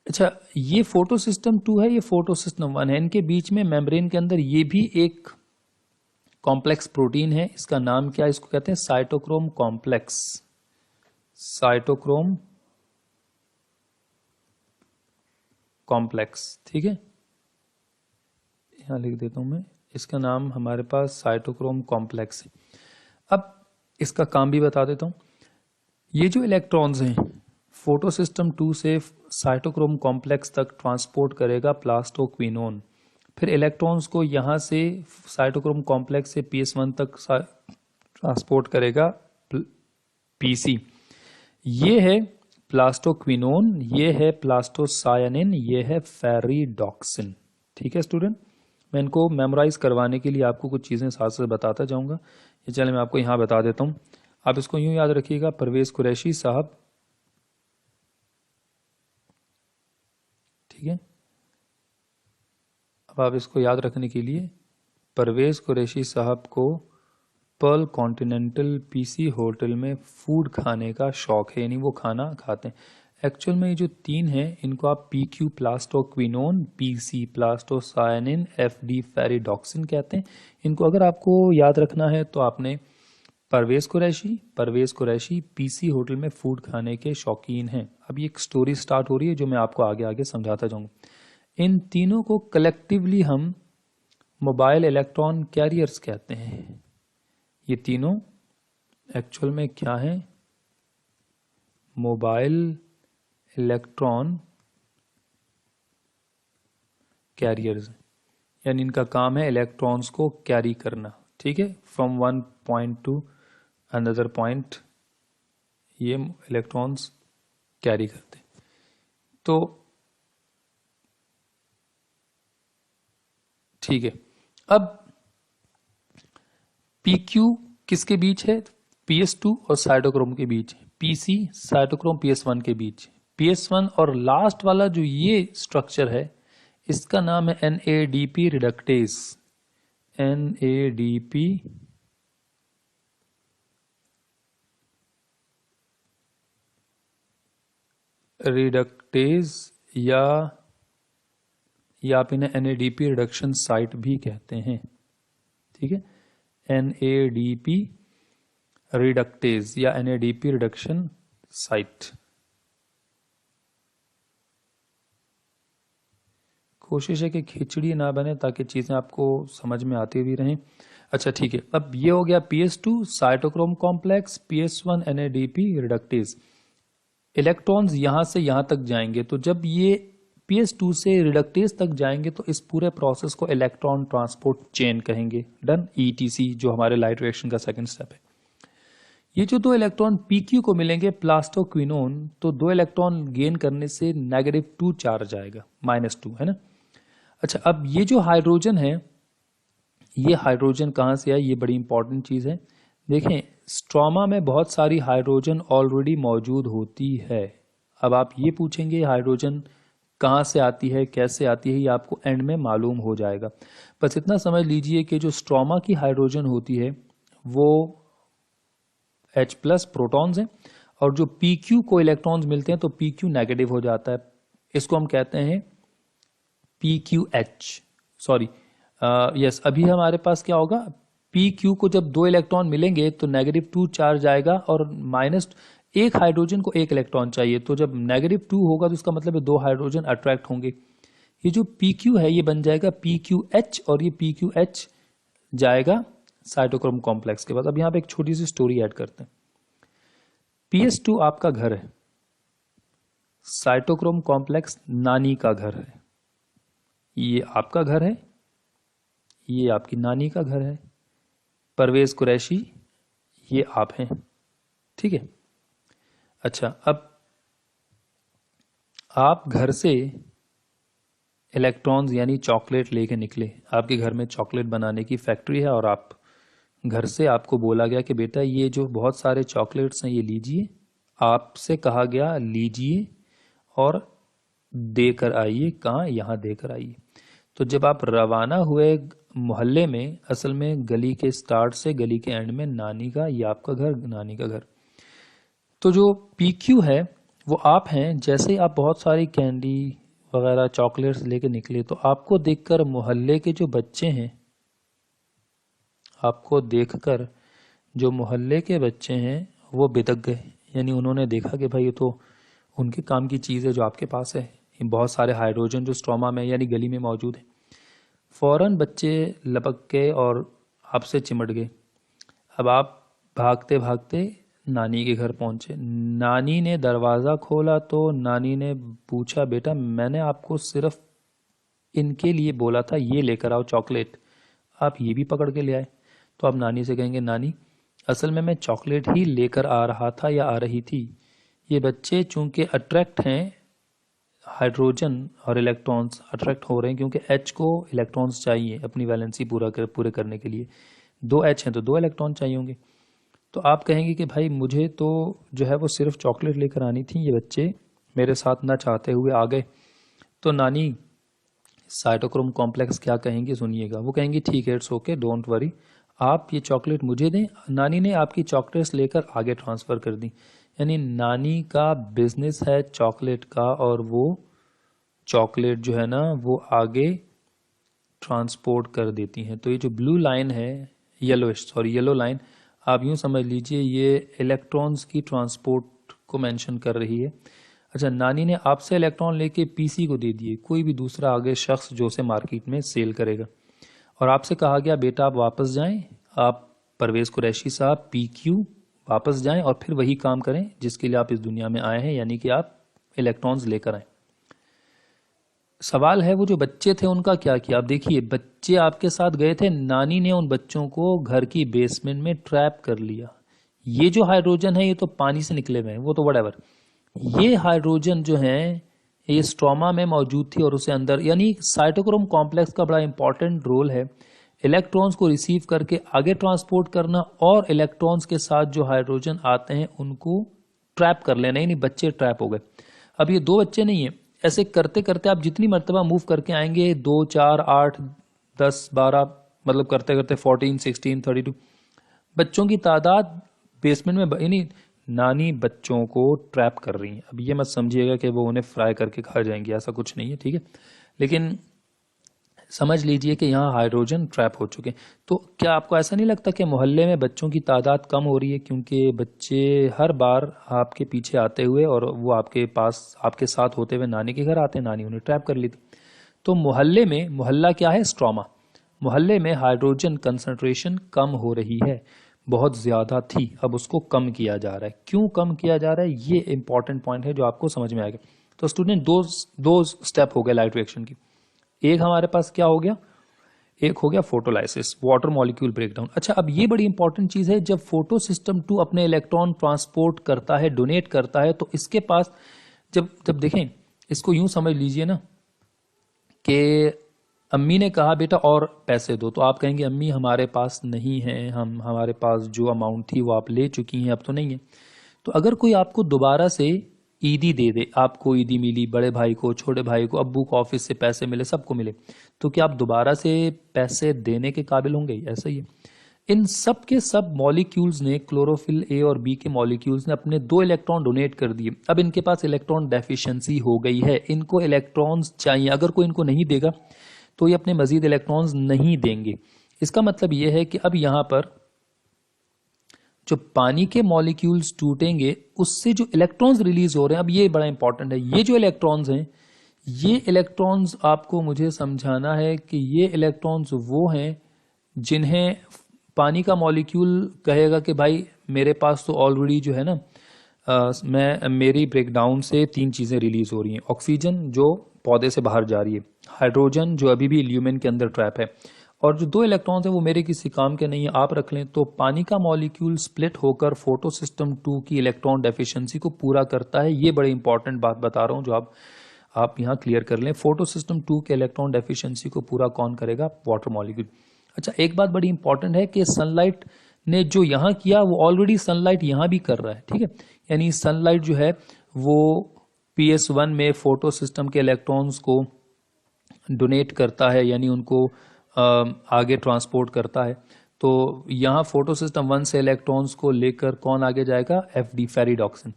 अच्छा, ये फोटो सिस्टम 2 है, ये फोटो सिस्टम 1 है, इनके बीच में मेम्ब्रेन के अंदर ये भी एक कॉम्प्लेक्स प्रोटीन है। इसका नाम क्या है, इसको कहते हैं साइटोक्रोम कॉम्प्लेक्स, साइटोक्रोम कॉम्प्लेक्स, ठीक है, यहाँ लिख देता हूं मैं, इसका नाम हमारे पास साइटोक्रोम कॉम्प्लेक्स है। अब इसका काम भी बता देता हूं। ये जो इलेक्ट्रॉन्स हैं फोटो सिस्टम 2 से साइटोक्रोम कॉम्प्लेक्स तक ट्रांसपोर्ट करेगा प्लास्टोक्विनोन। फिर इलेक्ट्रॉन्स को यहाँ से साइटोक्रोम कॉम्प्लेक्स से PS1 तक ट्रांसपोर्ट करेगा PC। ये है प्लास्टोक्विनोन, ये है प्लास्टोसायनिन, ये है फेरिडॉक्सिन। ठीक है स्टूडेंट, मैं इनको मेमोराइज करवाने के लिए आपको कुछ चीज़ें साथ साथ बताता जाऊंगा। ये चले मैं आपको यहाँ बता देता हूँ, आप इसको यूं याद रखिएगा, परवेज कुरैशी साहब, ठीक है। अब आप इसको याद रखने के लिए, परवेज कुरैशी साहब को पर्ल कॉन्टिनेंटल PC होटल में फूड खाने का शौक है, यानी वो खाना खाते हैं। एक्चुअल में ये जो तीन हैं इनको आप PQ plastoquinone, PC प्लास्टोसायनिन, FD ferredoxin कहते हैं। इनको अगर आपको याद रखना है तो आपने परवेज कुरैशी PC होटल में फूड खाने के शौकीन हैं। अब ये एक स्टोरी स्टार्ट हो रही है जो मैं आपको आगे आगे समझाता जाऊंगा। इन तीनों को कलेक्टिवली हम मोबाइल इलेक्ट्रॉन कैरियर्स कहते हैं। ये तीनों एक्चुअल में क्या है, मोबाइल इलेक्ट्रॉन कैरियर्स, यानी इनका काम है इलेक्ट्रॉन्स को कैरी करना। ठीक है, from one point two another point ये इलेक्ट्रॉन्स कैरी करते हैं। तो ठीक है, अब PQ किसके बीच है, PS2 और साइटोक्रोम के बीच, PC साइटोक्रोम PS1 के बीच, PS1 और लास्ट वाला जो ये स्ट्रक्चर है इसका नाम है NADP रिडक्टेज, NADP रिडक्टेज, या आप इन्हें NADP रिडक्शन साइट भी कहते हैं। ठीक है, NADP रिडक्टेज या NADP रिडक्शन साइट। कोशिश है कि खिचड़ी ना बने ताकि चीजें आपको समझ में आती भी रहें। अच्छा ठीक है, अब ये हो गया PS2 cytochrome complex, PS1 NADP reductase. Electrons यहां से यहां तक जाएंगे, तो जब ये PS2 से रिडक्टेज तक जाएंगे तो इस पूरे प्रोसेस को इलेक्ट्रॉन ट्रांसपोर्ट चेन कहेंगे। डन, ETC जो हमारे लाइट रिएक्शन का सेकंड स्टेप है। ये जो दो इलेक्ट्रॉन PQ को मिलेंगे प्लास्टोक्विनोन, तो दो इलेक्ट्रॉन गेन करने से -2 चार्ज आएगा, -2 है ना। अच्छा, अब ये जो हाइड्रोजन है, ये हाइड्रोजन कहां से आया, ये बड़ी इंपॉर्टेंट चीज है। देखें, स्ट्रोमा में बहुत सारी हाइड्रोजन ऑलरेडी मौजूद होती है। अब आप ये पूछेंगे हाइड्रोजन कहाँ से आती है, कैसे आती है, ये आपको एंड में मालूम हो जाएगा। बस इतना समझ लीजिए कि जो स्ट्रोमा की हाइड्रोजन होती है वो H+ प्रोटॉन्स हैं, और जो PQ को इलेक्ट्रॉन्स मिलते हैं तो PQ नेगेटिव हो जाता है। इसको हम कहते हैं PQH, सॉरी यस, अभी हमारे पास क्या होगा, PQ को जब दो इलेक्ट्रॉन मिलेंगे तो -2 चार्ज आएगा, और एक हाइड्रोजन को एक इलेक्ट्रॉन चाहिए, तो जब -2 होगा तो इसका मतलब है दो हाइड्रोजन अट्रैक्ट होंगे। ये जो PQ है ये बन जाएगा PQH, और ये PQH जाएगा साइटोक्रोम कॉम्प्लेक्स के बाद। अब यहां पे एक छोटी सी स्टोरी ऐड करते हैं। PS2 आपका घर है, साइटोक्रोम कॉम्प्लेक्स नानी का घर है। ये आपका घर है, ये आपकी नानी का घर है। परवेज कुरैशी ये आप हैं, ठीक है। अच्छा, अब आप घर से इलेक्ट्रॉन्स यानी चॉकलेट लेके निकले, आपके घर में चॉकलेट बनाने की फैक्ट्री है, और आप घर से आपको बोला गया कि बेटा ये जो बहुत सारे चॉकलेट्स हैं ये लीजिए, आपसे कहा गया लीजिए और देकर आइए। कहाँ, यहाँ देकर आइए। तो जब आप रवाना हुए मोहल्ले में, असल में गली के स्टार्ट से गली के एंड में नानी का, ये आपका घर, नानी का घर। तो जो PQ है वो आप हैं। जैसे आप बहुत सारी कैंडी वगैरह चॉकलेट्स लेके निकले तो आपको देखकर मोहल्ले के जो बच्चे हैं, आपको देखकर जो मोहल्ले के बच्चे हैं वो बिदक गए, यानी उन्होंने देखा कि भाई ये तो उनके काम की चीज़ है जो आपके पास है, बहुत सारे हाइड्रोजन जो स्ट्रोमा में यानी गली में मौजूद है। फौरन बच्चे लपक के और आपसे चिमट गए। अब आप भागते भागते नानी के घर पहुंचे। नानी ने दरवाज़ा खोला तो नानी ने पूछा, बेटा मैंने आपको सिर्फ इनके लिए बोला था ये लेकर आओ चॉकलेट, आप ये भी पकड़ के ले आए। तो आप नानी से कहेंगे, नानी असल में मैं चॉकलेट ही लेकर आ रहा था या आ रही थी। ये बच्चे चूंकि अट्रैक्ट हैं, हाइड्रोजन और इलेक्ट्रॉन्स अट्रैक्ट हो रहे हैं क्योंकि H को इलेक्ट्रॉन्स चाहिए अपनी वैलेंसी पूरे करने के लिए। 2 H हैं तो 2 इलेक्ट्रॉन चाहिए होंगे। तो आप कहेंगे कि भाई मुझे तो जो है वो सिर्फ चॉकलेट लेकर आनी थी, ये बच्चे मेरे साथ ना चाहते हुए आ गए। तो नानी साइटोक्रोम कॉम्प्लेक्स क्या कहेंगे सुनिएगा। वो कहेंगे ठीक है, इट्स ओके, डोंट वरी, आप ये चॉकलेट मुझे दें। नानी ने आपकी चॉकलेट्स लेकर आगे ट्रांसफ़र कर दी। यानी नानी का बिजनेस है चॉकलेट का, और वो चॉकलेट जो है ना वो आगे ट्रांसपोर्ट कर देती हैं। तो ये जो ब्लू लाइन है, येलो लाइन, आप यूँ समझ लीजिए ये इलेक्ट्रॉन्स की ट्रांसपोर्ट को मेंशन कर रही है। अच्छा, नानी ने आपसे इलेक्ट्रॉन लेके पीसी को दे दिए, कोई भी दूसरा आगे शख्स जो उसे मार्केट में सेल करेगा, और आपसे कहा गया बेटा आप वापस जाएं, आप परवेज़ कुरैशी साहब PQ वापस जाएं और फिर वही काम करें जिसके लिए आप इस दुनिया में आए हैं, यानी कि आप इलेक्ट्रॉन्स लेकर आए। सवाल है वो जो बच्चे थे उनका क्या किया। आप देखिए, बच्चे आपके साथ गए थे, नानी ने उन बच्चों को घर की बेसमेंट में ट्रैप कर लिया। ये जो हाइड्रोजन है ये तो पानी से निकले हुए हैं, वो तो व्हाटएवर, ये हाइड्रोजन जो है ये स्ट्रोमा में मौजूद थी और उसे अंदर, यानी साइटोक्रोम कॉम्प्लेक्स का बड़ा इंपॉर्टेंट रोल है इलेक्ट्रॉन्स को रिसीव करके आगे ट्रांसपोर्ट करना, और इलेक्ट्रॉन्स के साथ जो हाइड्रोजन आते हैं उनको ट्रैप कर लेना। यानी बच्चे ट्रैप हो गए। अब ये 2 बच्चे नहीं है, ऐसे करते करते आप जितनी मर्तबा मूव करके आएंगे, 2, 4, 8, 10, 12, मतलब करते करते 14, 16, 32 बच्चों की तादाद बेसमेंट में, यानी नानी बच्चों को ट्रैप कर रही हैं। अब ये मत समझिएगा कि वो उन्हें फ्राई करके खा जाएंगी, ऐसा कुछ नहीं है, ठीक है। लेकिन समझ लीजिए कि यहाँ हाइड्रोजन ट्रैप हो चुके हैं। तो क्या आपको ऐसा नहीं लगता कि मोहल्ले में बच्चों की तादाद कम हो रही है, क्योंकि बच्चे हर बार आपके पीछे आते हुए और वो आपके पास आपके साथ होते हुए नानी के घर आते हैं, नानी उन्हें ट्रैप कर लेती। तो मोहल्ले में, मोहल्ला क्या है, स्ट्रोमा, मोहल्ले में हाइड्रोजन कंसंट्रेशन कम हो रही है, बहुत ज़्यादा थी, अब उसको कम किया जा रहा है। क्यों कम किया जा रहा है, ये इंपॉर्टेंट पॉइंट है जो आपको समझ में आएगा। तो स्टूडेंट, दो स्टेप हो गए लाइट रिएक्शन की। एक हमारे पास क्या हो गया, एक हो गया फोटोलाइसिस, वाटर मॉलिक्यूल ब्रेकडाउन। अच्छा, अब ये बड़ी इंपॉर्टेंट चीज है, जब फोटो सिस्टम 2 अपने इलेक्ट्रॉन ट्रांसपोर्ट करता है, डोनेट करता है, तो इसके पास जब जब देखें, इसको यूं समझ लीजिए ना कि अम्मी ने कहा बेटा और पैसे दो, तो आप कहेंगे अम्मी हमारे पास नहीं है, हमारे पास जो अमाउंट थी वो आप ले चुकी हैं, अब तो नहीं है। तो अगर कोई आपको दोबारा से ईदी दे दे, आपको ईदी मिली, बड़े भाई को, छोटे भाई को, अब्बू को ऑफिस से पैसे मिले, सबको मिले, तो क्या आप दोबारा से पैसे देने के काबिल होंगे? ऐसा ही है। इन सब के सब मॉलिक्यूल्स ने, क्लोरोफिल ए और बी के मॉलिक्यूल्स ने अपने 2 इलेक्ट्रॉन डोनेट कर दिए। अब इनके पास इलेक्ट्रॉन डेफिशिएंसी हो गई है, इनको इलेक्ट्रॉन्स चाहिए। अगर कोई इनको नहीं देगा तो ये अपने मजीद इलेक्ट्रॉन्स नहीं देंगे। इसका मतलब ये है कि अब यहां पर जो पानी के मॉलिक्यूल्स टूटेंगे उससे जो इलेक्ट्रॉन्स रिलीज हो रहे हैं, अब ये बड़ा इंपॉर्टेंट है, ये जो इलेक्ट्रॉन्स हैं, ये इलेक्ट्रॉन्स आपको मुझे समझाना है कि ये इलेक्ट्रॉन्स वो हैं जिन्हें पानी का मॉलिक्यूल कहेगा कि भाई मेरे पास तो ऑलरेडी जो है ना, मेरी ब्रेकडाउन से 3 चीज़ें रिलीज हो रही हैं। ऑक्सीजन जो पौधे से बाहर जा रही है, हाइड्रोजन जो अभी भी ल्यूमेन के अंदर ट्रैप है, और जो 2 इलेक्ट्रॉन्स हैं वो मेरे किसी काम के नहीं है, आप रख लें। तो पानी का मॉलिक्यूल स्प्लिट होकर फोटो सिस्टम 2 की इलेक्ट्रॉन डेफिशिएंसी को पूरा करता है। ये बड़ी इंपॉर्टेंट बात बता रहा हूँ जो आप यहाँ क्लियर कर लें। फोटो सिस्टम 2 के इलेक्ट्रॉन डेफिशिएंसी को पूरा कौन करेगा? Water molecule. अच्छा, एक बात बड़ी इंपॉर्टेंट है कि सनलाइट ने जो यहाँ किया वो ऑलरेडी सनलाइट यहाँ भी कर रहा है, ठीक है। यानी सनलाइट जो है वो PS1 में फोटो सिस्टम के इलेक्ट्रॉन्स को डोनेट करता है, यानी उनको आगे ट्रांसपोर्ट करता है। तो यहाँ फोटो सिस्टम 1 से इलेक्ट्रॉन्स को लेकर कौन आगे जाएगा? FD, ferredoxin.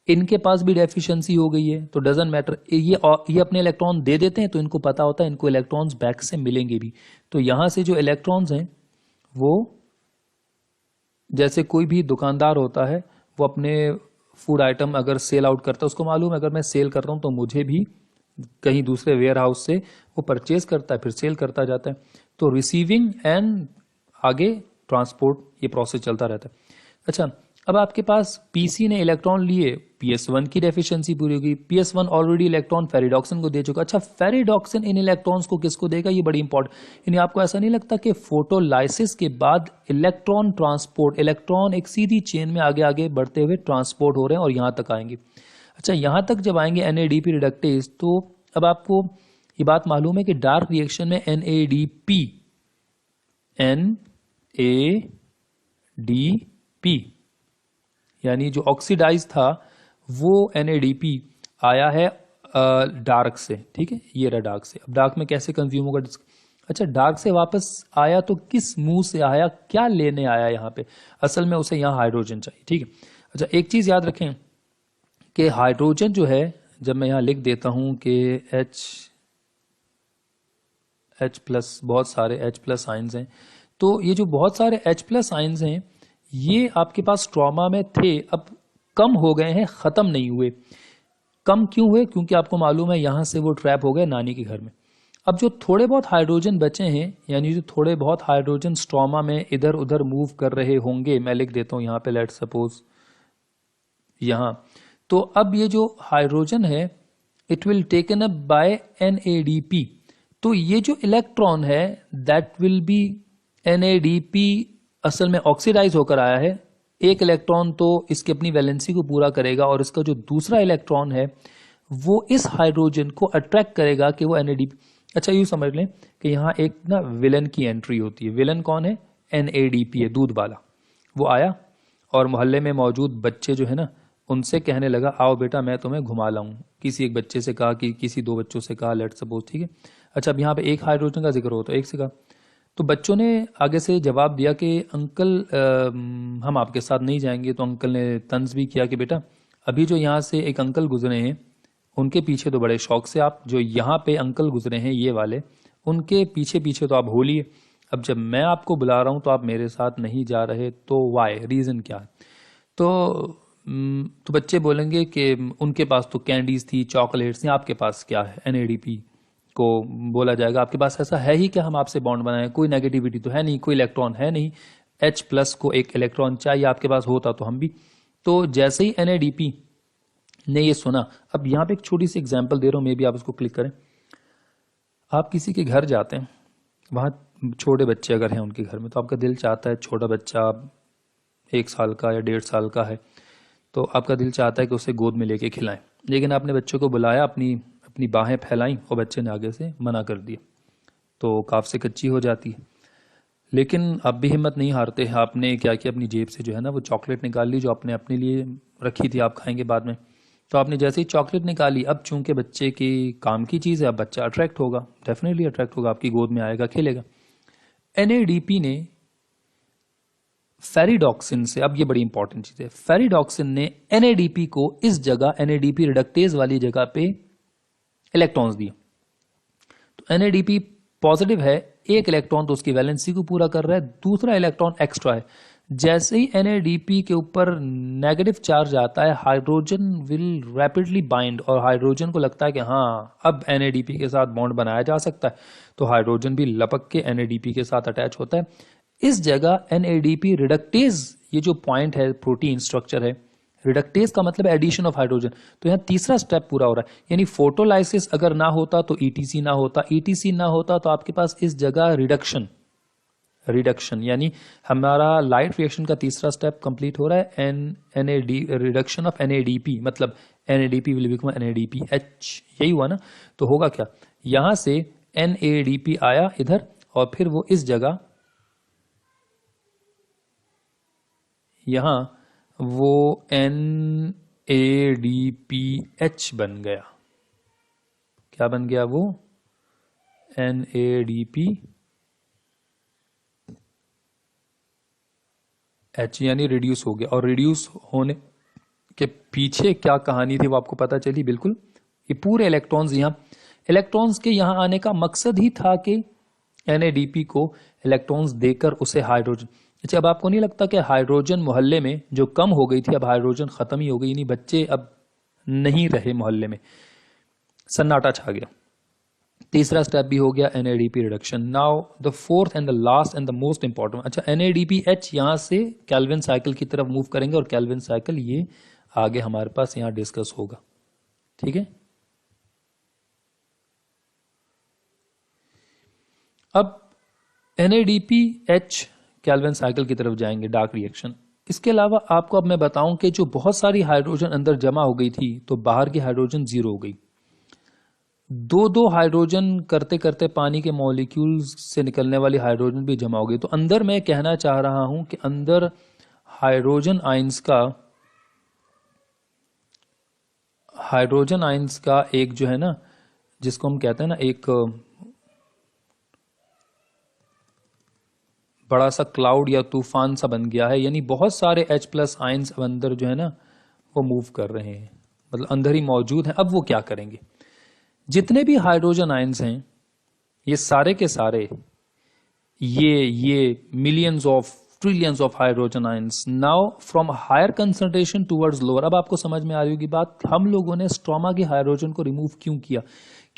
इनके पास भी डेफिशिएंसी हो गई है तो डजंट मैटर, ये अपने इलेक्ट्रॉन दे देते हैं, तो इनको पता होता है इनको इलेक्ट्रॉन्स बैक से मिलेंगे भी। तो यहाँ से जो इलेक्ट्रॉन्स हैं वो, जैसे कोई भी दुकानदार होता है वो अपने फूड आइटम अगर सेल आउट करता है, उसको मालूम है अगर मैं सेल कर रहा हूँ तो मुझे भी कहीं दूसरे वेयर हाउस से वो परचेज करता है, फिर सेल करता जाता है। तो रिसीविंग एंड आगे ट्रांसपोर्ट, ये प्रोसेस चलता रहता है। अच्छा, अब आपके पास पीसी ने इलेक्ट्रॉन लिए, पीएस1 की डेफिशिएंसी पूरी होगी। पीएस1 ऑलरेडी इलेक्ट्रॉन फेरिडॉक्सिन को दे चुका। अच्छा, फेरिडॉक्सिन इन इलेक्ट्रॉन्स को किसको देगा, ये बड़ी इंपॉर्टेंट। यानी आपको ऐसा नहीं लगता कि फोटोलाइसिस के बाद इलेक्ट्रॉन ट्रांसपोर्ट, इलेक्ट्रॉन एक सीधी चेन में आगे आगे बढ़ते हुए ट्रांसपोर्ट हो रहे हैं और यहां तक आएंगे। अच्छा, यहां तक जब आएंगे एनएडीपी रिडक्टेज, तो अब आपको ये बात मालूम है कि डार्क रिएक्शन में एनएडीपी यानी जो ऑक्सीडाइज था वो एनएडीपी आया है डार्क से, ठीक है, ये रहा डार्क से। अब डार्क में कैसे कंज्यूम होगा? अच्छा, डार्क से वापस आया तो किस मुंह से आया, क्या लेने आया यहाँ पे? असल में उसे यहाँ हाइड्रोजन चाहिए, ठीक है। अच्छा, एक चीज याद रखें कि हाइड्रोजन जो है, जब मैं यहाँ लिख देता हूं कि H प्लस, बहुत सारे H प्लस आइंस हैं, तो ये जो बहुत सारे H प्लस आइंस हैं ये आपके पास ट्रॉमा में थे, अब कम हो गए हैं, खत्म नहीं हुए। कम क्यों हुए? क्योंकि आपको मालूम है यहां से वो ट्रैप हो गए नानी के घर में। अब जो थोड़े बहुत हाइड्रोजन बचे हैं, यानी जो थोड़े बहुत हाइड्रोजन स्ट्रोमा में इधर उधर मूव कर रहे होंगे, मैं लिख देता हूं यहां पे, लेट सपोज यहां, तो अब ये जो हाइड्रोजन है it will taken up by NADP. तो ये जो इलेक्ट्रॉन है दैट विल बी एनएडीपी, असल में ऑक्सीडाइज होकर आया है। एक इलेक्ट्रॉन तो इसकी अपनी वैलेंसी को पूरा करेगा और इसका जो दूसरा इलेक्ट्रॉन है वो इस हाइड्रोजन को अट्रैक्ट करेगा कि वो एनएडीपी। अच्छा, यूं समझ लें कि यहाँ एक ना विलन की एंट्री होती है। विलन कौन है? एनएडीपी है, दूध वाला। वो आया और मोहल्ले में मौजूद बच्चे जो है ना उनसे कहने लगा, आओ बेटा मैं तुम्हें घुमा लाऊं। किसी एक बच्चे से कहा, कि किसी दो बच्चों से कहा, लेट सपोज, ठीक है। अच्छा, अब यहाँ पे एक हाइड्रोजन का जिक्र हो तो एक से कहा, तो बच्चों ने आगे से जवाब दिया कि अंकल हम आपके साथ नहीं जाएंगे। तो अंकल ने तंज भी किया कि बेटा अभी जो यहाँ से एक अंकल गुजरे हैं उनके पीछे तो बड़े शौक से आप, जो यहाँ पे अंकल गुजरे हैं ये वाले, उनके पीछे पीछे तो आप हो लिए। अब जब मैं आपको बुला रहा हूँ तो आप मेरे साथ नहीं जा रहे, तो वाई, रीज़न क्या है? तो बच्चे बोलेंगे कि उनके पास तो कैंडीज थी, चॉकलेट्स थी, आपके पास क्या है? एनएडीपी को बोला जाएगा आपके पास ऐसा है ही क्या, हम आपसे बॉन्ड बनाएं? कोई नेगेटिविटी तो है नहीं, कोई इलेक्ट्रॉन है नहीं, H प्लस को एक इलेक्ट्रॉन चाहिए, आपके पास होता तो हम भी। तो जैसे ही एनएडीपी ने ये सुना, अब यहाँ पे एक छोटी सी एग्जांपल दे रहा हूं, मे भी आप इसको क्लिक करें। आप किसी के घर जाते हैं, वहाँ छोटे बच्चे अगर हैं उनके घर में, तो आपका दिल चाहता है, छोटा बच्चा 1 साल का या 1.5 साल का है, तो आपका दिल चाहता है कि उसे गोद में लेके खिलाएं। लेकिन आपने बच्चों को बुलाया, अपनी अपनी बाहें फैलाई और बच्चे ने आगे से मना कर दिया, तो काफ से कच्ची हो जाती है। लेकिन अब भी हिम्मत नहीं हारते। आपने क्या किया, अपनी जेब से जो है ना वो चॉकलेट निकाल ली जो आपने अपने लिए रखी थी, आप खाएंगे बाद में। तो आपने जैसे ही चॉकलेट निकाली, अब चूंकि बच्चे की काम की चीज़ है, अब बच्चा अट्रैक्ट होगा, डेफिनेटली अट्रैक्ट होगा, आपकी गोद में आएगा, खेलेगा। एनएडीपी ने फेरिडॉक्सिन से, अब ये बड़ी इंपॉर्टेंट चीज है, फेरिडॉक्सिन ने एनएडीपी को इस जगह, एनएडीपी रिडक्टेज वाली जगह पे इलेक्ट्रॉन्स दिए। तो एनएडीपी पॉजिटिव है, एक इलेक्ट्रॉन तो उसकी वैलेंसी को पूरा कर रहा है, दूसरा इलेक्ट्रॉन एक्स्ट्रा है। जैसे ही एनएडीपी के ऊपर नेगेटिव चार्ज आता है, हाइड्रोजन विल रैपिडली बाइंड, और हाइड्रोजन को लगता है कि हाँ अब एनएडीपी के साथ बॉन्ड बनाया जा सकता है, तो हाइड्रोजन भी लपक के एनएडीपी के साथ अटैच होता है। इस जगह एनएडीपी रिडक्टेज, ये जो पॉइंट है, प्रोटीन स्ट्रक्चर है, रिडक्टेज का मतलब एडिशन ऑफ हाइड्रोजन, तो यहाँ तीसरा स्टेप पूरा हो रहा है। यानी फोटोलाइसिस अगर ना होता तो ईटीसी ना होता, ईटीसी ना होता तो आपके पास इस जगह रिडक्शन यानी हमारा लाइट रिएक्शन का तीसरा स्टेप कंप्लीट हो रहा है, एनएडी रिडक्शन ऑफ एनएडीपी, मतलब NADP will become NADP H, यही हुआ ना। तो होगा क्या, यहां से एनएडीपी आया इधर और फिर वो इस जगह, यहां वो NADPH बन गया। क्या बन गया वो? NADPH, यानी रिड्यूस हो गया। और रिड्यूस होने के पीछे क्या कहानी थी वो आपको पता चली। बिल्कुल, ये पूरे इलेक्ट्रॉन्स के यहाँ आने का मकसद ही था कि NADP को इलेक्ट्रॉन्स देकर उसे हाइड्रोजन। अच्छा, अब आपको नहीं लगता कि हाइड्रोजन मोहल्ले में जो कम हो गई थी, अब हाइड्रोजन खत्म ही हो गई, यानी बच्चे अब नहीं रहे मोहल्ले में, सन्नाटा छा गया। तीसरा स्टेप भी हो गया NADP reduction. Now the fourth and the last and the most important, अच्छा NADPH यहाँ से कैल्विन साइकिल की तरफ मूव करेंगे और कैल्विन साइकिल ये आगे हमारे पास यहाँ डिस्कस होगा, ठीक है। अब NADPH कैल्विन साइकिल की तरफ जाएंगे, डार्क रिएक्शन। इसके अलावा आपको अब मैं बताऊं कि जो बहुत सारी हाइड्रोजन अंदर जमा हो गई थी तो बाहर की हाइड्रोजन जीरो हो गई। दो दो हाइड्रोजन करते करते पानी के मॉलिक्यूल्स से निकलने वाली हाइड्रोजन भी जमा हो गई। तो अंदर मैं कहना चाह रहा हूं कि अंदर हाइड्रोजन आइंस का एक जो है ना, जिसको हम कहते हैं ना, एक बड़ा सा क्लाउड या तूफान सा बन गया है, यानी बहुत सारे H+ आइंस अंदर जो है ना वो मूव कर रहे हैं, मतलब अंदर ही मौजूद हैं। अब वो क्या करेंगे, जितने भी हाइड्रोजन आयंस हैं ये सारे के सारे ये millions of trillions of hydrogen ions now from higher concentration towards lower. अब आपको समझ में आ रही होगी बात, हम लोगों ने स्ट्रोमा के हाइड्रोजन को रिमूव क्यों किया,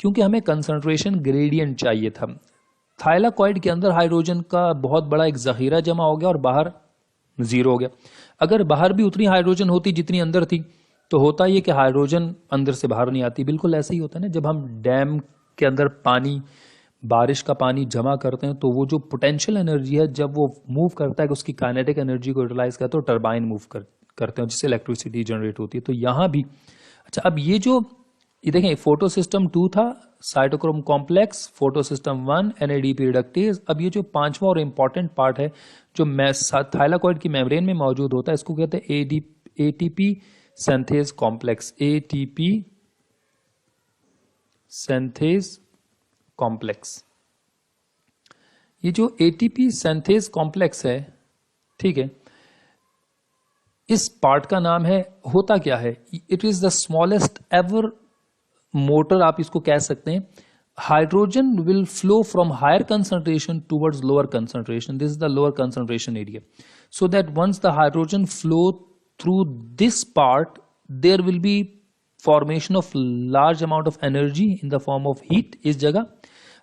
क्योंकि हमें कंसंट्रेशन ग्रेडियंट चाहिए था। थाइलाकॉइड के अंदर हाइड्रोजन का बहुत बड़ा एक जखीरा जमा हो गया और बाहर जीरो हो गया। अगर बाहर भी उतनी हाइड्रोजन होती जितनी अंदर थी तो होता ये कि हाइड्रोजन अंदर से बाहर नहीं आती। बिल्कुल ऐसे ही होता है ना, जब हम डैम के अंदर पानी, बारिश का पानी जमा करते हैं तो वो जो पोटेंशियल एनर्जी है जब वो मूव करता है, उसकी काइनेटिक एनर्जी को यूटिलाइज करते हैं तो टरबाइन मूव करते हैं जिससे इलेक्ट्रिसिटी जनरेट होती है। तो यहाँ भी अच्छा, अब ये देखें, फोटो सिस्टम 2 था, cytochrome complex, photo system 1, NADP reductase. अब ये जो पांचवा और इंपॉर्टेंट पार्ट है जो थाइलाकॉइड की मेम्ब्रेन में मौजूद होता है, इसको कहते हैं ATP synthase complex. ATP synthase complex, ये जो ATP सिंथेज कॉम्प्लेक्स है, ठीक है, इस पार्ट का नाम है, होता क्या है, it is the smallest ever motor, आप इसको कह सकते हैं। Hydrogen will flow from higher concentration towards lower concentration, this is the lower concentration area, so that once the hydrogen flow through this part there will be formation of large amount of energy in the form of heat इस जगह।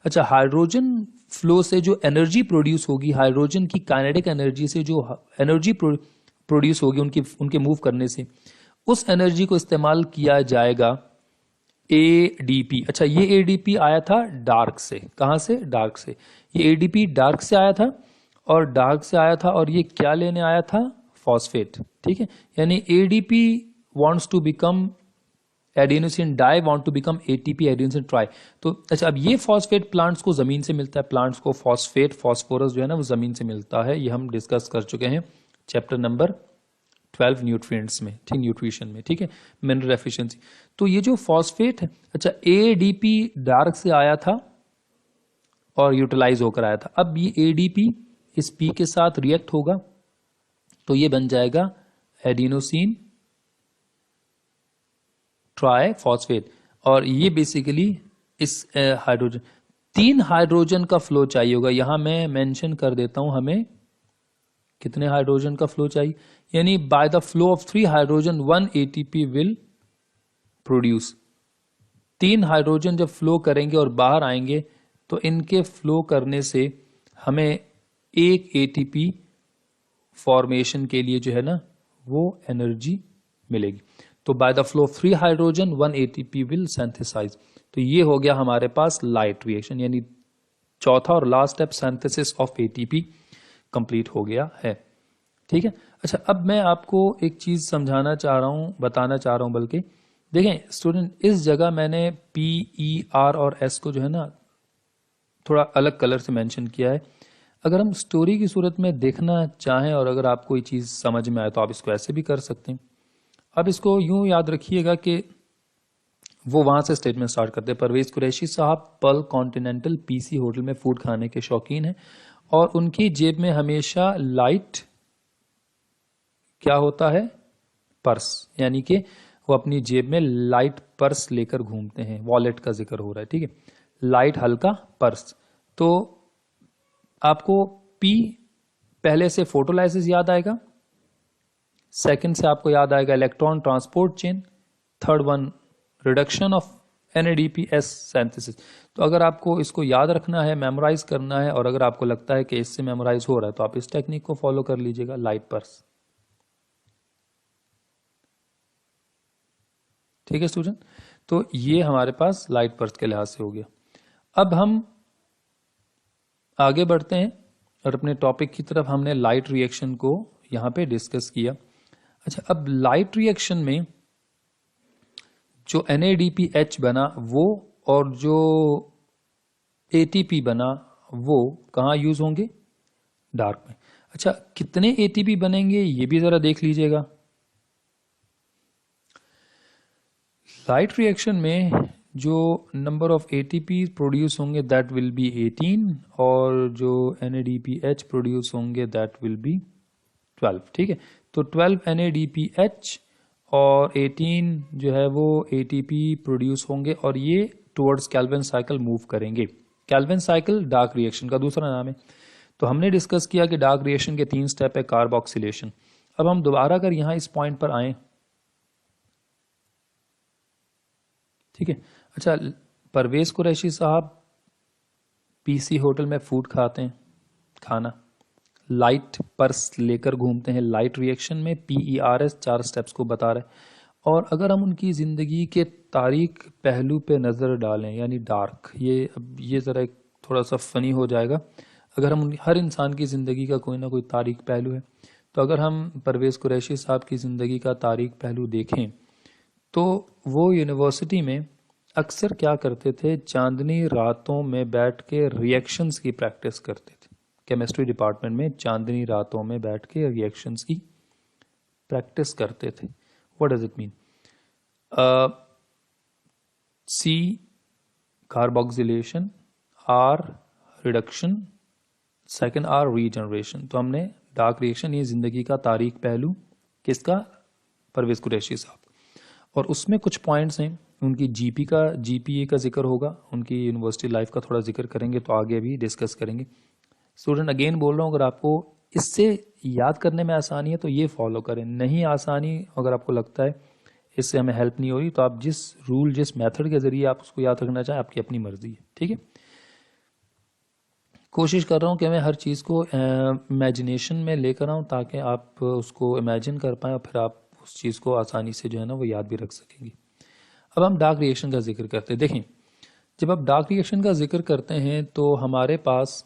अच्छा, hydrogen flow से जो energy produce होगी, hydrogen की kinetic energy से जो energy produce होगी उनके मूव करने से, उस एनर्जी को इस्तेमाल किया जाएगा ADP। अच्छा, ये ADP आया था डार्क से, कहां से, डार्क से। ये ADP डार्क से आया था और ये क्या लेने आया था, फॉस्फेट, ठीक है। यानी ADP wants to become adenosine di, want to become ATP adenosine tri. तो अच्छा, अब ये फॉस्फेट प्लांट्स को जमीन से मिलता है, प्लांट्स को फॉस्फेट, फॉस्फोरस जो है ना वो जमीन से मिलता है, ये हम डिस्कस कर चुके हैं चैप्टर नंबर 12 न्यूट्रिएंट्स में, ठीक, न्यूट्रिशन में, ठीक है, मिनरल एफिशिएंसी। तो ये जो फॉस्फेट है, अच्छा, ADP डार्क से आया था और यूटिलाइज होकर आया था। अब ये ADP इस P के साथ रिएक्ट होगा तो ये बन जाएगा एडिनोसिन ट्राई फॉस्फेट, और ये बेसिकली इस हाइड्रोजन, 3 हाइड्रोजन का फ्लो चाहिए होगा। यहां मैं मेंशन कर देता हूं हमें कितने हाइड्रोजन का फ्लो चाहिए, यानी by the flow of 3 hydrogen 1 ATP will produce. 3 hydrogen जब फ्लो करेंगे और बाहर आएंगे तो इनके फ्लो करने से हमें एक ATP फॉर्मेशन के लिए जो है ना वो एनर्जी मिलेगी। तो by the flow of 3 hydrogen 1 ATP will synthesise. तो ये हो गया हमारे पास लाइट रिएक्शन, यानी चौथा और last step synthesis of ATP complete हो गया है, ठीक है। अच्छा, अब मैं आपको एक चीज समझाना चाह रहा हूं, बताना चाह रहा हूं, बल्कि देखें स्टूडेंट, इस जगह मैंने P, E, R और S को जो है ना थोड़ा अलग कलर से मेंशन किया है। अगर हम स्टोरी की सूरत में देखना चाहें और अगर आपको ये चीज समझ में आए तो आप इसको ऐसे भी कर सकते हैं। अब इसको यूं याद रखिएगा कि वो वहां से स्टेटमेंट स्टार्ट करते हैं, परवेज कुरैशी साहब पर्ल कॉन्टिनेंटल PC होटल में फूड खाने के शौकीन हैं और उनकी जेब में हमेशा लाइट क्या होता है, पर्स, यानी कि वो अपनी जेब में लाइट पर्स लेकर घूमते हैं। वॉलेट का जिक्र हो रहा है, ठीक है, लाइट हल्का पर्स। तो आपको P पहले से फोटोलाइसिस याद आएगा, सेकंड से आपको याद आएगा electron transport chain, third one reduction of NADPS synthesis. तो अगर आपको इसको याद रखना है, मेमोराइज करना है, और अगर आपको लगता है कि इससे मेमोराइज हो रहा है तो आप इस टेक्निक को फॉलो कर लीजिएगा, लाइट पर्स। ठीक है स्टूडेंट, तो ये हमारे पास लाइट पर्स के लिहाज से हो गया। अब हम आगे बढ़ते हैं और अपने टॉपिक की तरफ। हमने लाइट रिएक्शन को यहाँ पे डिस्कस किया। अच्छा, अब लाइट रिएक्शन में जो NADPH बना वो और जो ATP बना वो कहाँ यूज होंगे? डार्क में। अच्छा, कितने ATP बनेंगे ये भी जरा देख लीजिएगा। लाइट रिएक्शन में जो नंबर ऑफ ATP प्रोड्यूस होंगे दैट विल बी 18, और जो NADPH प्रोड्यूस होंगे दैट विल बी 12। ठीक है, तो 12 NADPH और 18 जो है वो ATP प्रोड्यूस होंगे, और ये टुवर्ड्स कैल्विन साइकिल मूव करेंगे। कैल्विन साइकिल डार्क रिएक्शन का दूसरा नाम है। तो हमने डिस्कस किया कि डार्क रिएक्शन के 3 स्टेप है, कार्बोक्सिलेशन। अब हम दोबारा अगर यहाँ इस पॉइंट पर आए, ठीक है। अच्छा, परवेज कुरैशी साहब PC होटल में फूड खाते हैं, खाना लाइट पर्स लेकर घूमते हैं। लाइट रिएक्शन में PERS 4 स्टेप्स को बता रहे हैं। और अगर हम उनकी ज़िंदगी के तारीक पहलू पे नज़र डालें, यानी डार्क, ये ज़रा एक थोड़ा सा फ़नी हो जाएगा। अगर हम हर इंसान की ज़िंदगी का कोई ना कोई तारीक पहलू है, तो अगर हम परवेज़ कुरैशी साहब की ज़िंदगी का तारीक पहलू देखें तो वो यूनिवर्सिटी में अक्सर क्या करते थे, चांदनी रातों में बैठ के रिएक्शंस की प्रैक्टिस करते थे। केमिस्ट्री डिपार्टमेंट में चांदनी रातों में बैठ के रिएक्शंस की प्रैक्टिस करते थे। What does it mean? C carboxylation, R reduction, second R regeneration. तो हमने डार्क रिएक्शन, ये जिंदगी का तारीक पहलू किसका? परवेज कुरैशी साहब। और उसमें कुछ पॉइंट्स हैं, उनकी GPA का जिक्र होगा, उनकी यूनिवर्सिटी लाइफ का थोड़ा जिक्र करेंगे, तो आगे भी डिस्कस करेंगे। स्टूडेंट अगेन बोल रहा हूँ, अगर आपको इससे याद करने में आसानी है तो ये फॉलो करें, नहीं आसानी अगर आपको लगता है इससे हमें हेल्प नहीं हो रही, तो आप जिस रूल, जिस मेथड के जरिए आप उसको याद रखना चाहें, आपकी अपनी मर्जी है। ठीक है, कोशिश कर रहा हूँ कि मैं हर चीज़ को इमेजिनेशन में लेकर आऊँ ताकि आप उसको इमेजिन कर पाएँ और फिर आप उस चीज़ को आसानी से जो है ना वो याद भी रख सकेंगे। अब हम डार्क रिएक्शन का जिक्र करते हैं। देखें, जब आप डार्क रिएक्शन का जिक्र करते हैं तो हमारे पास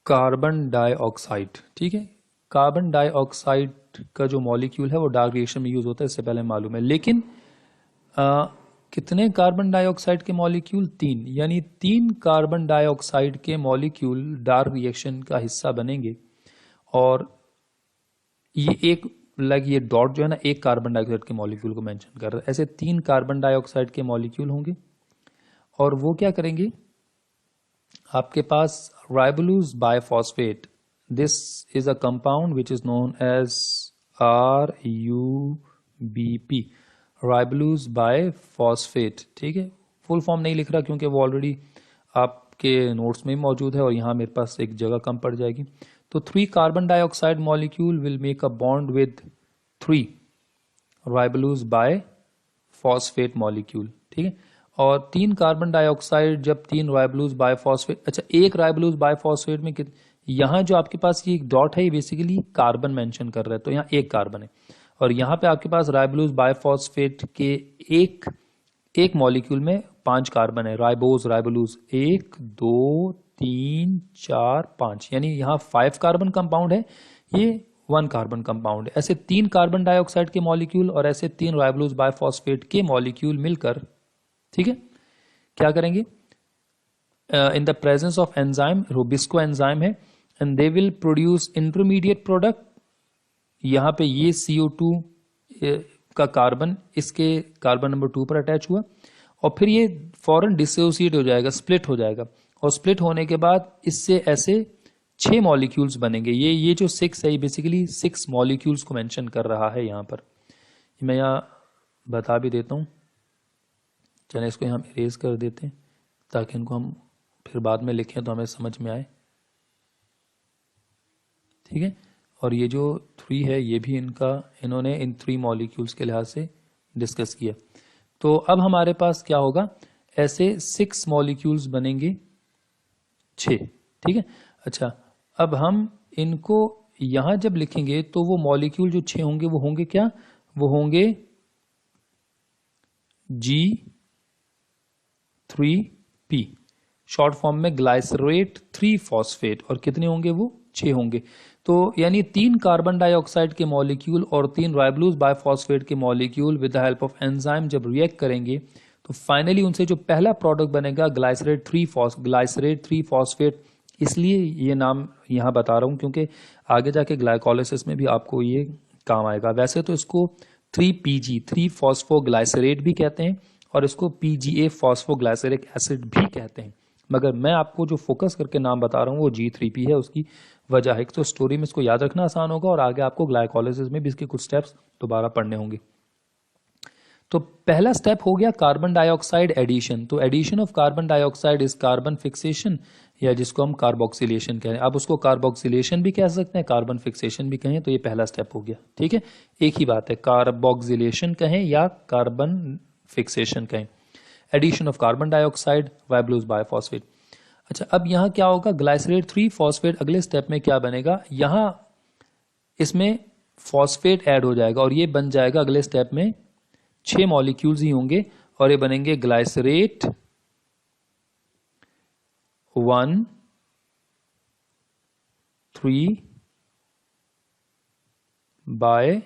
कार्बन डाइऑक्साइड, ठीक है, कार्बन डाइऑक्साइड का जो मॉलिक्यूल है वो डार्क रिएक्शन में यूज होता है, इससे पहले मालूम है। लेकिन कितने कार्बन डाइऑक्साइड के मॉलिक्यूल? 3, यानी 3 कार्बन डाइऑक्साइड के मॉलिक्यूल डार्क रिएक्शन का हिस्सा बनेंगे। और ये एक ये डॉट जो है ना, एक कार्बन डाइऑक्साइड के मॉलिक्यूल को मेंशन कर रहा है। ऐसे 3 कार्बन डाइऑक्साइड के मॉलिक्यूल होंगे और वो क्या करेंगे, आपके पास ribulose biphosphate, this is a compound which is known as RUBP, ribulose biphosphate. ठीक है, फुल फॉर्म नहीं लिख रहा क्योंकि वो ऑलरेडी आपके नोट्स में मौजूद है और यहाँ मेरे पास एक जगह कम पड़ जाएगी। तो 3 carbon dioxide molecule will make a bond with 3 ribulose biphosphate molecule. ठीक है, और 3 कार्बन डाइऑक्साइड, जब 3 राइबोलूज बाइफॉस्फेट, अच्छा एक राइबोलूज बाइफॉस्फेट में यहाँ जो आपके पास ये एक डॉट है, ये बेसिकली कार्बन मेंशन कर रहा है, तो यहाँ एक कार्बन है। और यहाँ पे आपके पास राइबोलूज बाइफॉस्फेट के एक मॉलिक्यूल में 5 कार्बन है, राइबोलूज 1 2 3 4 5, यानी यहाँ 5 कार्बन कंपाउंड है, ये 1 कार्बन कंपाउंड है। ऐसे 3 कार्बन डाइऑक्साइड के मॉलिक्यूल और ऐसे 3 राइबोलूज बाइफॉस्फेट के मॉलिक्यूल मिलकर, ठीक है, क्या करेंगे, in the presence of enzyme, rubisco enzyme है, and they will produce intermediate product. यहाँ पे ये CO2 का कार्बन इसके कार्बन नंबर 2 पर अटैच हुआ और फिर ये फौरन डिसोसिएट हो जाएगा, स्प्लिट हो जाएगा, और स्प्लिट होने के बाद इससे ऐसे 6 मॉलिक्यूल्स बनेंगे। ये जो 6 है, ये बेसिकली 6 मॉलिक्यूल्स को मेंशन कर रहा है यहाँ पर। मैं यहाँ बता भी देता हूँ, चलिए इसको हम इरेज कर देते हैं ताकि इनको हम फिर बाद में लिखें तो हमें समझ में आए। ठीक है, और ये जो 3 है ये भी इन्होंने इन 3 मॉलिक्यूल्स के लिहाज से डिस्कस किया। तो अब हमारे पास क्या होगा, ऐसे 6 मॉलिक्यूल्स बनेंगे, 6, ठीक है। अच्छा, अब हम इनको यहां जब लिखेंगे तो वो मॉलिक्यूल जो 6 होंगे वो होंगे क्या, वो होंगे G3P, शॉर्ट फॉर्म में ग्लाइसरेट 3 फॉस्फेट, और कितने होंगे वो 6 होंगे। तो यानी 3 कार्बन डाइऑक्साइड के मॉलिक्यूल और 3 राइबोलोज बाइफॉस्फेट के molecule with the help of enzyme जब रिएक्ट करेंगे तो फाइनली उनसे जो पहला प्रोडक्ट बनेगा ग्लाइसरेट 3 फॉस्फेट। इसलिए ये नाम यहां बता रहा हूं क्योंकि आगे जाके ग्लाइकोलाइसिस में भी आपको ये काम आएगा। वैसे तो इसको 3PG 3 फॉस्फोग्लाइसरेट भी कहते हैं और इसको PGA फॉस्फोग्लाइसरिक एसिड भी कहते हैं, मगर मैं आपको जो फोकस करके नाम बता रहा हूँ वो G3P है। उसकी वजह है तो स्टोरी में इसको याद रखना आसान होगा और आगे आपको ग्लाइकोलाइसिस में भी इसके कुछ स्टेप्स दोबारा पढ़ने होंगे। तो पहला स्टेप हो गया कार्बन डाइऑक्साइड एडिशन। तो addition of carbon dioxide is carbon fixation, या जिसको हम कार्बोक्सिलेशन कह रहे हैं। आप उसको कार्बोक्सिलेशन भी कह सकते हैं, कार्बन फिक्सेशन भी कहें, तो ये पहला स्टेप हो गया, ठीक है। एक ही बात है, कार्बोक्सिलेशन कहें या कार्बन फिक्सेशन कहें। Addition of carbon dioxide ribulose biphosphate. अच्छा, अब यहां क्या होगा, ग्लाइसरेट 3 फॉस्फेट अगले स्टेप में क्या बनेगा, यहां इसमें फॉस्फेट ऐड हो जाएगा और ये बन जाएगा अगले स्टेप में 6 मॉलिक्यूल्स ही होंगे और ये बनेंगे ग्लाइसरेट 1 3 बाय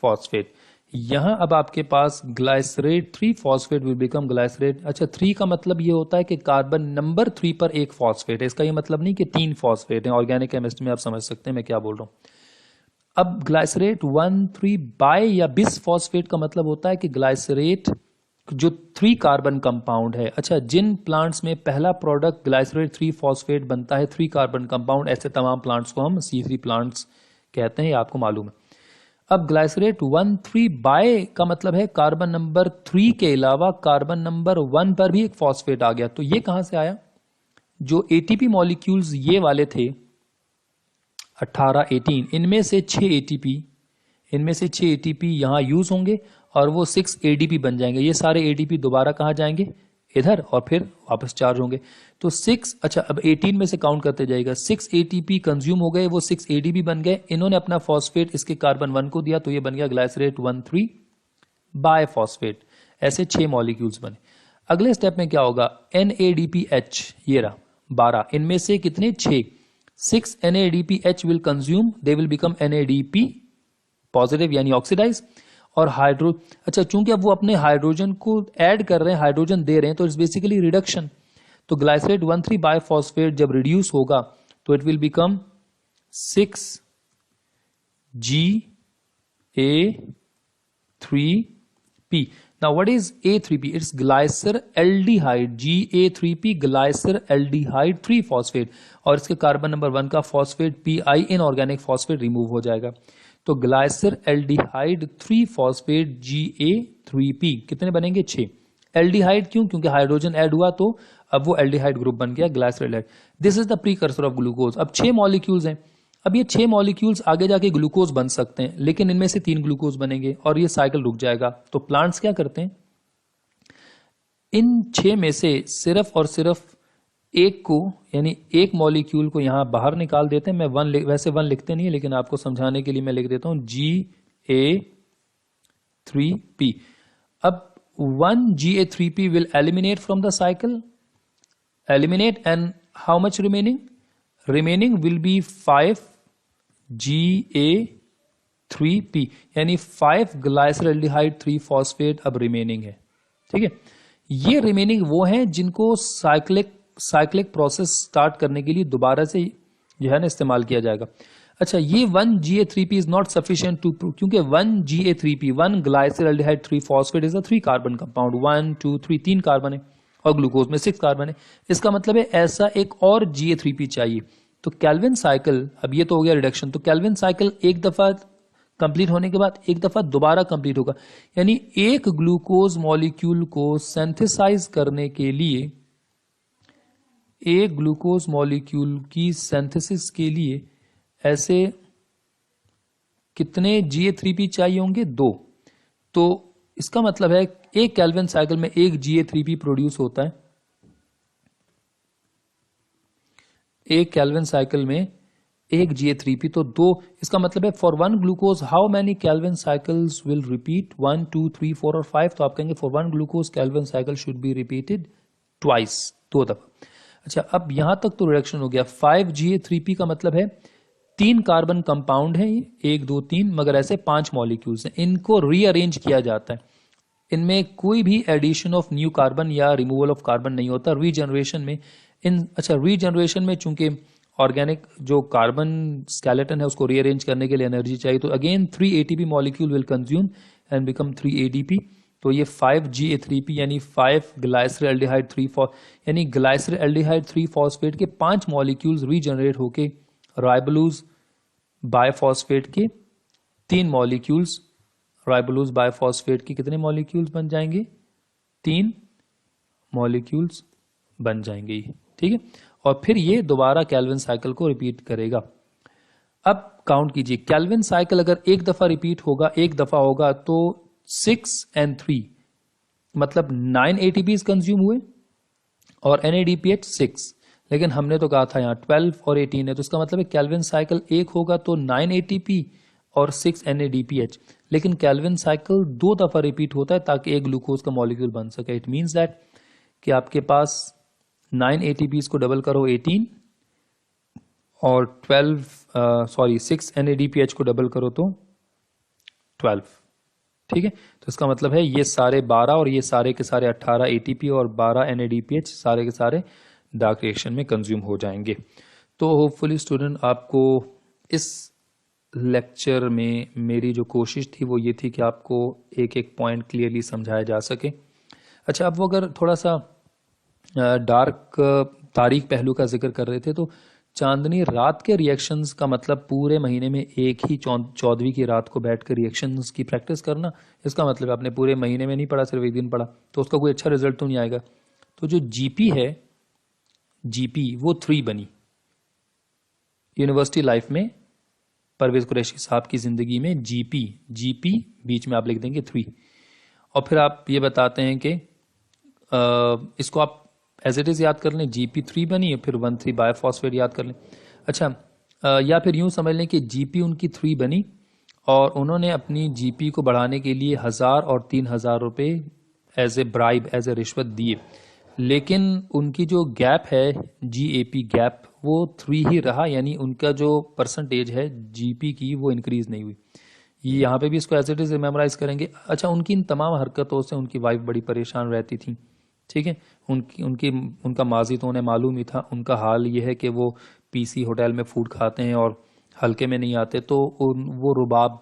फॉस्फेट। यहां अब आपके पास ग्लाइसरेट 3 फॉस्फेट विल बिकम ग्लाइसरेट। अच्छा, 3 का मतलब ये होता है कि कार्बन नंबर 3 पर एक फॉस्फेट है, इसका ये मतलब नहीं कि 3 फॉस्फेट है। ऑर्गेनिक केमिस्ट्री में आप समझ सकते हैं मैं क्या बोल रहा हूं। अब ग्लाइसरेट 1 3 बाय या बिस फॉस्फेट का मतलब होता है कि ग्लाइसरेट जो 3 कार्बन कंपाउंड है। अच्छा, जिन प्लांट्स में पहला प्रोडक्ट ग्लाइसरेट 3 फॉस्फेट बनता है 3 कार्बन कंपाउंड, ऐसे तमाम प्लांट्स को हम C3 प्लांट्स कहते हैं, ये आपको मालूम है। अब ग्लाइसरेट 1 3 बाय का मतलब है कार्बन नंबर 3 के अलावा कार्बन नंबर 1 पर भी एक फॉस्फेट आ गया। तो ये कहां से आया, जो ATP मॉलिक्यूल्स ये वाले थे 18 18, इनमें से 6 ATP यहां यूज होंगे और वो 6 ADP बन जाएंगे। ये सारे ADP दोबारा कहां जाएंगे, इधर, और फिर वापस चार्ज होंगे। तो 6, अच्छा अब 18 में से काउंट करते जाएगा, 6 ATP कंज्यूम हो गए, वो 6 ADP बन गए। इन्होंने अपना फॉस्फेट इसके कार्बन 1 को दिया तो ये बन गया ग्लाइसरेट 1 3 बाय फॉस्फेट। ऐसे 6 मॉलिक्यूल्स बने। अगले स्टेप में क्या होगा, NADPH, ये रहा 12, इनमें से कितने 6 NADPH will consume, they will become NADP positive यानी ऑक्सीडाइज। और अच्छा, चूंकि अब वो अपने हाइड्रोजन को ऐड कर रहे हैं, हाइड्रोजन दे रहे हैं, तो इट्स बेसिकली रिडक्शन। तो ग्लाइसरेट 1 3 बाय फॉस्फेट जब रिड्यूस होगा तो it will become 6 GA3P। Now what is A3P? It's glycer aldehyde, GA3P glycer aldehyde 3 phosphate, और इसके कार्बन नंबर 1 का phosphate PI inorganic phosphate remove हो जाएगा। तो ग्लाइसर एल्डिहाइड 3 फॉस्फेट GA3P कितने बनेंगे, 6। एल्डिहाइड क्यों, क्योंकि हाइड्रोजन ऐड हुआ तो अब वो एल्डिहाइड ग्रुप बन गया ग्लाइसर aldehyde. This is the precursor of glucose. अब 6 मॉलिक्यूल्स हैं, अब ये 6 मॉलिक्यूल्स आगे जाके ग्लूकोज बन सकते हैं, लेकिन इनमें से 3 ग्लूकोज बनेंगे और ये साइकिल रुक जाएगा। तो प्लांट्स क्या करते हैं, इन 6 में से सिर्फ और सिर्फ एक को, यानी एक मॉलिक्यूल को यहां बाहर निकाल देते हैं। मैं वैसे 1 लिखते नहीं है, लेकिन आपको समझाने के लिए मैं लिख देता हूं GA3P। अब 1 GA3P will eliminate from the cycle, eliminate, and how much remaining, remaining will be 5 GA3P, यानी 5 ग्लाइसरल्डिहाइड 3 फॉस्फेट अब रिमेनिंग है, ठीक है। ये रिमेनिंग वो हैं जिनको साइक्लिक प्रोसेस स्टार्ट करने के लिए दोबारा से जो है ना इस्तेमाल किया जाएगा। अच्छा, ये 1 GA3P is not sufficient to, क्योंकि 1 GA3P 1 glyceraldehyde 3 phosphate is a 3 carbon compound, 1 2 3 3 carbon है और ग्लूकोज में 6 कार्बन है। इसका मतलब है ऐसा एक और GA3P चाहिए। तो केल्विन साइकिल, अब ये तो हो गया रिडक्शन, तो केल्विन साइकिल एक दफा कंप्लीट होने के बाद एक दफा दोबारा कंप्लीट होगा, यानी एक ग्लूकोज मॉलिक्यूल को सिंथेसाइज करने के लिए, एक ग्लूकोज मॉलिक्यूल की सिंथेसिस के लिए ऐसे कितने GA3P चाहिए होंगे, 2। तो इसका मतलब है एक केल्विन साइकिल में एक Ga3p प्रोड्यूस होता है, एक केल्विन साइकिल में एक Ga3p, तो दो, इसका मतलब है for one glucose how many kelvin cycles will repeat, 1 2 3 4 और 5, तो आप कहेंगे for one glucose Calvin cycle should be repeated twice, दो दफा। अच्छा, अब यहां तक तो रिडक्शन हो गया। 5Ga3p का मतलब है 3 कार्बन कंपाउंड है, 1 2 3, मगर ऐसे 5 मॉलिक्यूल्स हैं, इनको रीअरेंज किया जाता है, इनमें कोई भी एडिशन ऑफ न्यू कार्बन या रिमूवल ऑफ कार्बन नहीं होता रीजनरेशन में। अच्छा, रीजनरेशन में चूंकि ऑर्गेनिक जो कार्बन स्केलेटन है उसको रीअरेंज करने के लिए एनर्जी चाहिए, तो again 3 ATP molecule will consume and become 3 ADP। तो ये 5Ga3p यानी 5 ग्लाइसरल्डिहाइड 3 यानी ग्लाइसरल्डिहाइड 3 फॉस्फेट के 5 मॉलिक्यूल्स रीजनरेट होके राइबोलूज बायफॉस्फेट के 3 मॉलिक्यूल्स, राइबोलूज बायफॉस्फेट के कितने मॉलिक्यूल्स बन जाएंगे? 3 मॉलिक्यूल्स बन जाएंगे, ठीक है। और फिर ये दोबारा केल्विन साइकिल को रिपीट करेगा। अब काउंट कीजिए, केल्विन साइकिल अगर एक दफा रिपीट होगा, एक दफा होगा, तो 6 and 3 मतलब 9 ATPs कंज्यूम हुए और NADPH 6, लेकिन हमने तो कहा था यहाँ 12 और 18 है, तो इसका मतलब है केल्विन साइकिल एक होगा तो 9 ATP और 6 NADPH, लेकिन केल्विन साइकिल 2 दफा रिपीट होता है ताकि एक ग्लूकोज का मॉलिक्यूल बन सके। इट मींस दैट कि आपके पास 9 ATPs को डबल करो 18 और 6 NADPH को डबल करो तो 12, ठीक है। तो इसका मतलब है ये सारे 12 और ये सारे के सारे 18 ATP और 12 NADPH सारे के सारे डार्क रिएक्शन में कंज्यूम हो जाएंगे। तो होपफुली स्टूडेंट, आपको इस लेक्चर में मेरी जो कोशिश थी वो ये थी कि आपको एक एक पॉइंट क्लियरली समझाया जा सके। अच्छा, अब वो अगर थोड़ा सा डार्क तारीख पहलू का जिक्र कर रहे थे, तो चांदनी रात के रिएक्शंस का मतलब पूरे महीने में एक ही 14वीं की रात को बैठ कर रिएक्शंस की प्रैक्टिस करना, इसका मतलब आपने पूरे महीने में नहीं पढ़ा, सिर्फ एक दिन पढ़ा, तो उसका कोई अच्छा रिजल्ट तो नहीं आएगा। तो जो जीपी है, जीपी वो 3 बनी यूनिवर्सिटी लाइफ में, परवेज कुरैशी साहब की जिंदगी में जीपी बीच में आप लिख देंगे 3, और फिर आप ये बताते हैं कि इसको आप एज इट इज याद कर लें, GP3 बनी है, फिर 1,3 बायोफॉस्फेट याद कर लें। अच्छा, या फिर यूं समझ लें कि GP उनकी 3 बनी और उन्होंने अपनी GP को बढ़ाने के लिए 1000 और 3000 रुपए as a bribe, as a रिश्वत दिए, लेकिन उनकी जो गैप है GAP गैप वो 3 ही रहा, यानी उनका जो परसेंटेज है GP की वो इंक्रीज नहीं हुई। ये यहाँ पे भी इसको एज इट इज मेमोराइज करेंगे। अच्छा, उनकी इन तमाम हरकतों से उनकी वाइफ बड़ी परेशान रहती थी, ठीक है। उनका माजी तो उन्हें मालूम ही था। उनका हाल ये है कि वो PC होटल में फूड खाते हैं और हल्के में नहीं आते, तो वो रुबाब,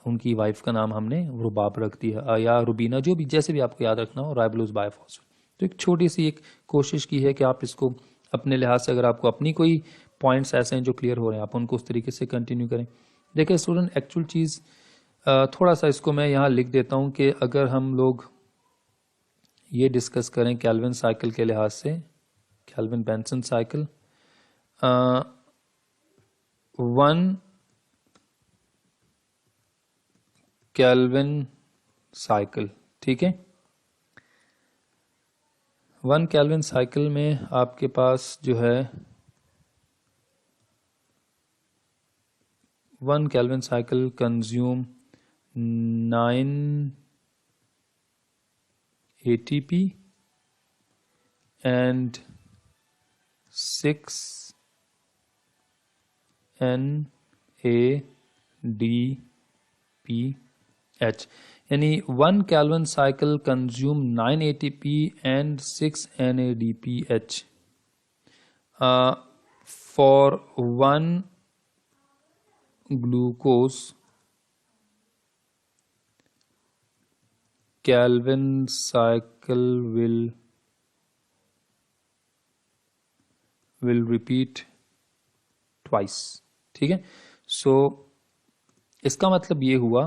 उनकी वाइफ का नाम हमने रुबाब रख दिया, या रुबीना, जो भी, जैसे भी आपको याद रखना हो, राइबोलोज बायोफॉस्फेट। तो एक छोटी सी एक कोशिश की है कि आप इसको अपने लिहाज से, अगर आपको अपनी कोई पॉइंट्स ऐसे हैं जो क्लियर हो रहे हैं, आप उनको उस तरीके से कंटिन्यू करें। देखिए स्टूडेंट, एक्चुअल चीज़ थोड़ा सा इसको मैं यहाँ लिख देता हूँ कि अगर हम लोग ये डिस्कस करें केल्विन साइकिल के लिहाज से, kelvin Benson cycle, 1 Calvin cycle, ठीक है। 1 केल्विन साइकिल में आपके पास जो है 1 Calvin cycle consume 9 ATP and 6 NADPH, यानी 1 Calvin cycle consume 9 ATP and 6 NADPH for 1 glucose Calvin cycle will repeat twice, ठीक है। सो इसका मतलब ये हुआ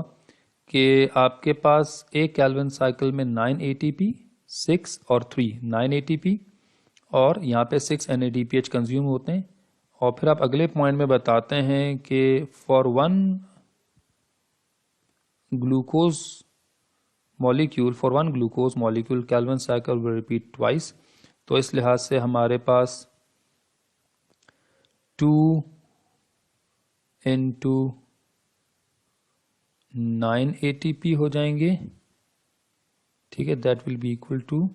कि आपके पास एक केल्विन साइकिल में 9 ATP, 6 और 3, 9 ATP और यहाँ पे 6 NADPH कंज्यूम होते हैं। और फिर आप अगले पॉइंट में बताते हैं कि for 1 glucose molecule for one glucose molecule Calvin cycle will repeat twice. तो इस लिहाज से हमारे पास 2 into 9 ATP हो जाएंगे, ठीक है, that will be equal to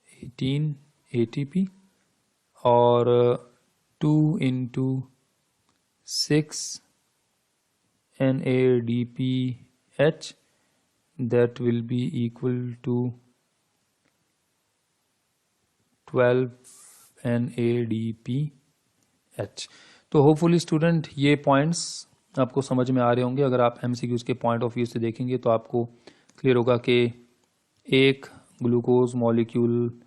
18 ATP, और 2 into 6 NADPH that will be equal to 12 NADPH। तो होपफुली स्टूडेंट ये पॉइंट्स आपको समझ में आ रहे होंगे। अगर आप MCQs के पॉइंट ऑफ व्यू से देखेंगे तो आपको क्लियर होगा कि एक ग्लूकोज मॉलिक्यूल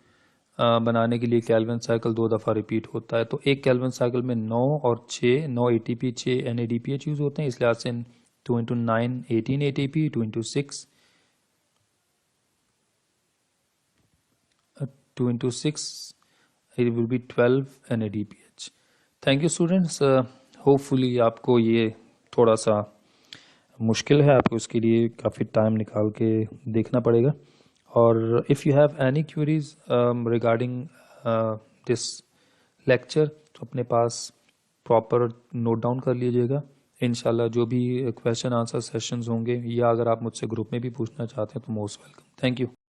बनाने के लिए कैल्विन साइकिल 2 दफ़ा रिपीट होता है। तो एक कैल्विन साइकिल में 9 और 6, 9 ATP 6 NADPH यूज़ होते हैं। इस लिहाज से 2 into 9 18 ATP, 2 into 6 it will be 12 NADPH। Thank you students. Hopefully आपको ये थोड़ा सा मुश्किल है, आपको इसके लिए काफ़ी टाइम निकाल के देखना पड़ेगा। और if you have any queries regarding this lecture तो अपने पास प्रॉपर नोट डाउन कर लीजिएगा। इंशाल्लाह जो भी क्वेश्चन आंसर सेशंस होंगे, या अगर आप मुझसे ग्रुप में भी पूछना चाहते हैं तो मोस्ट वेलकम। Thank you.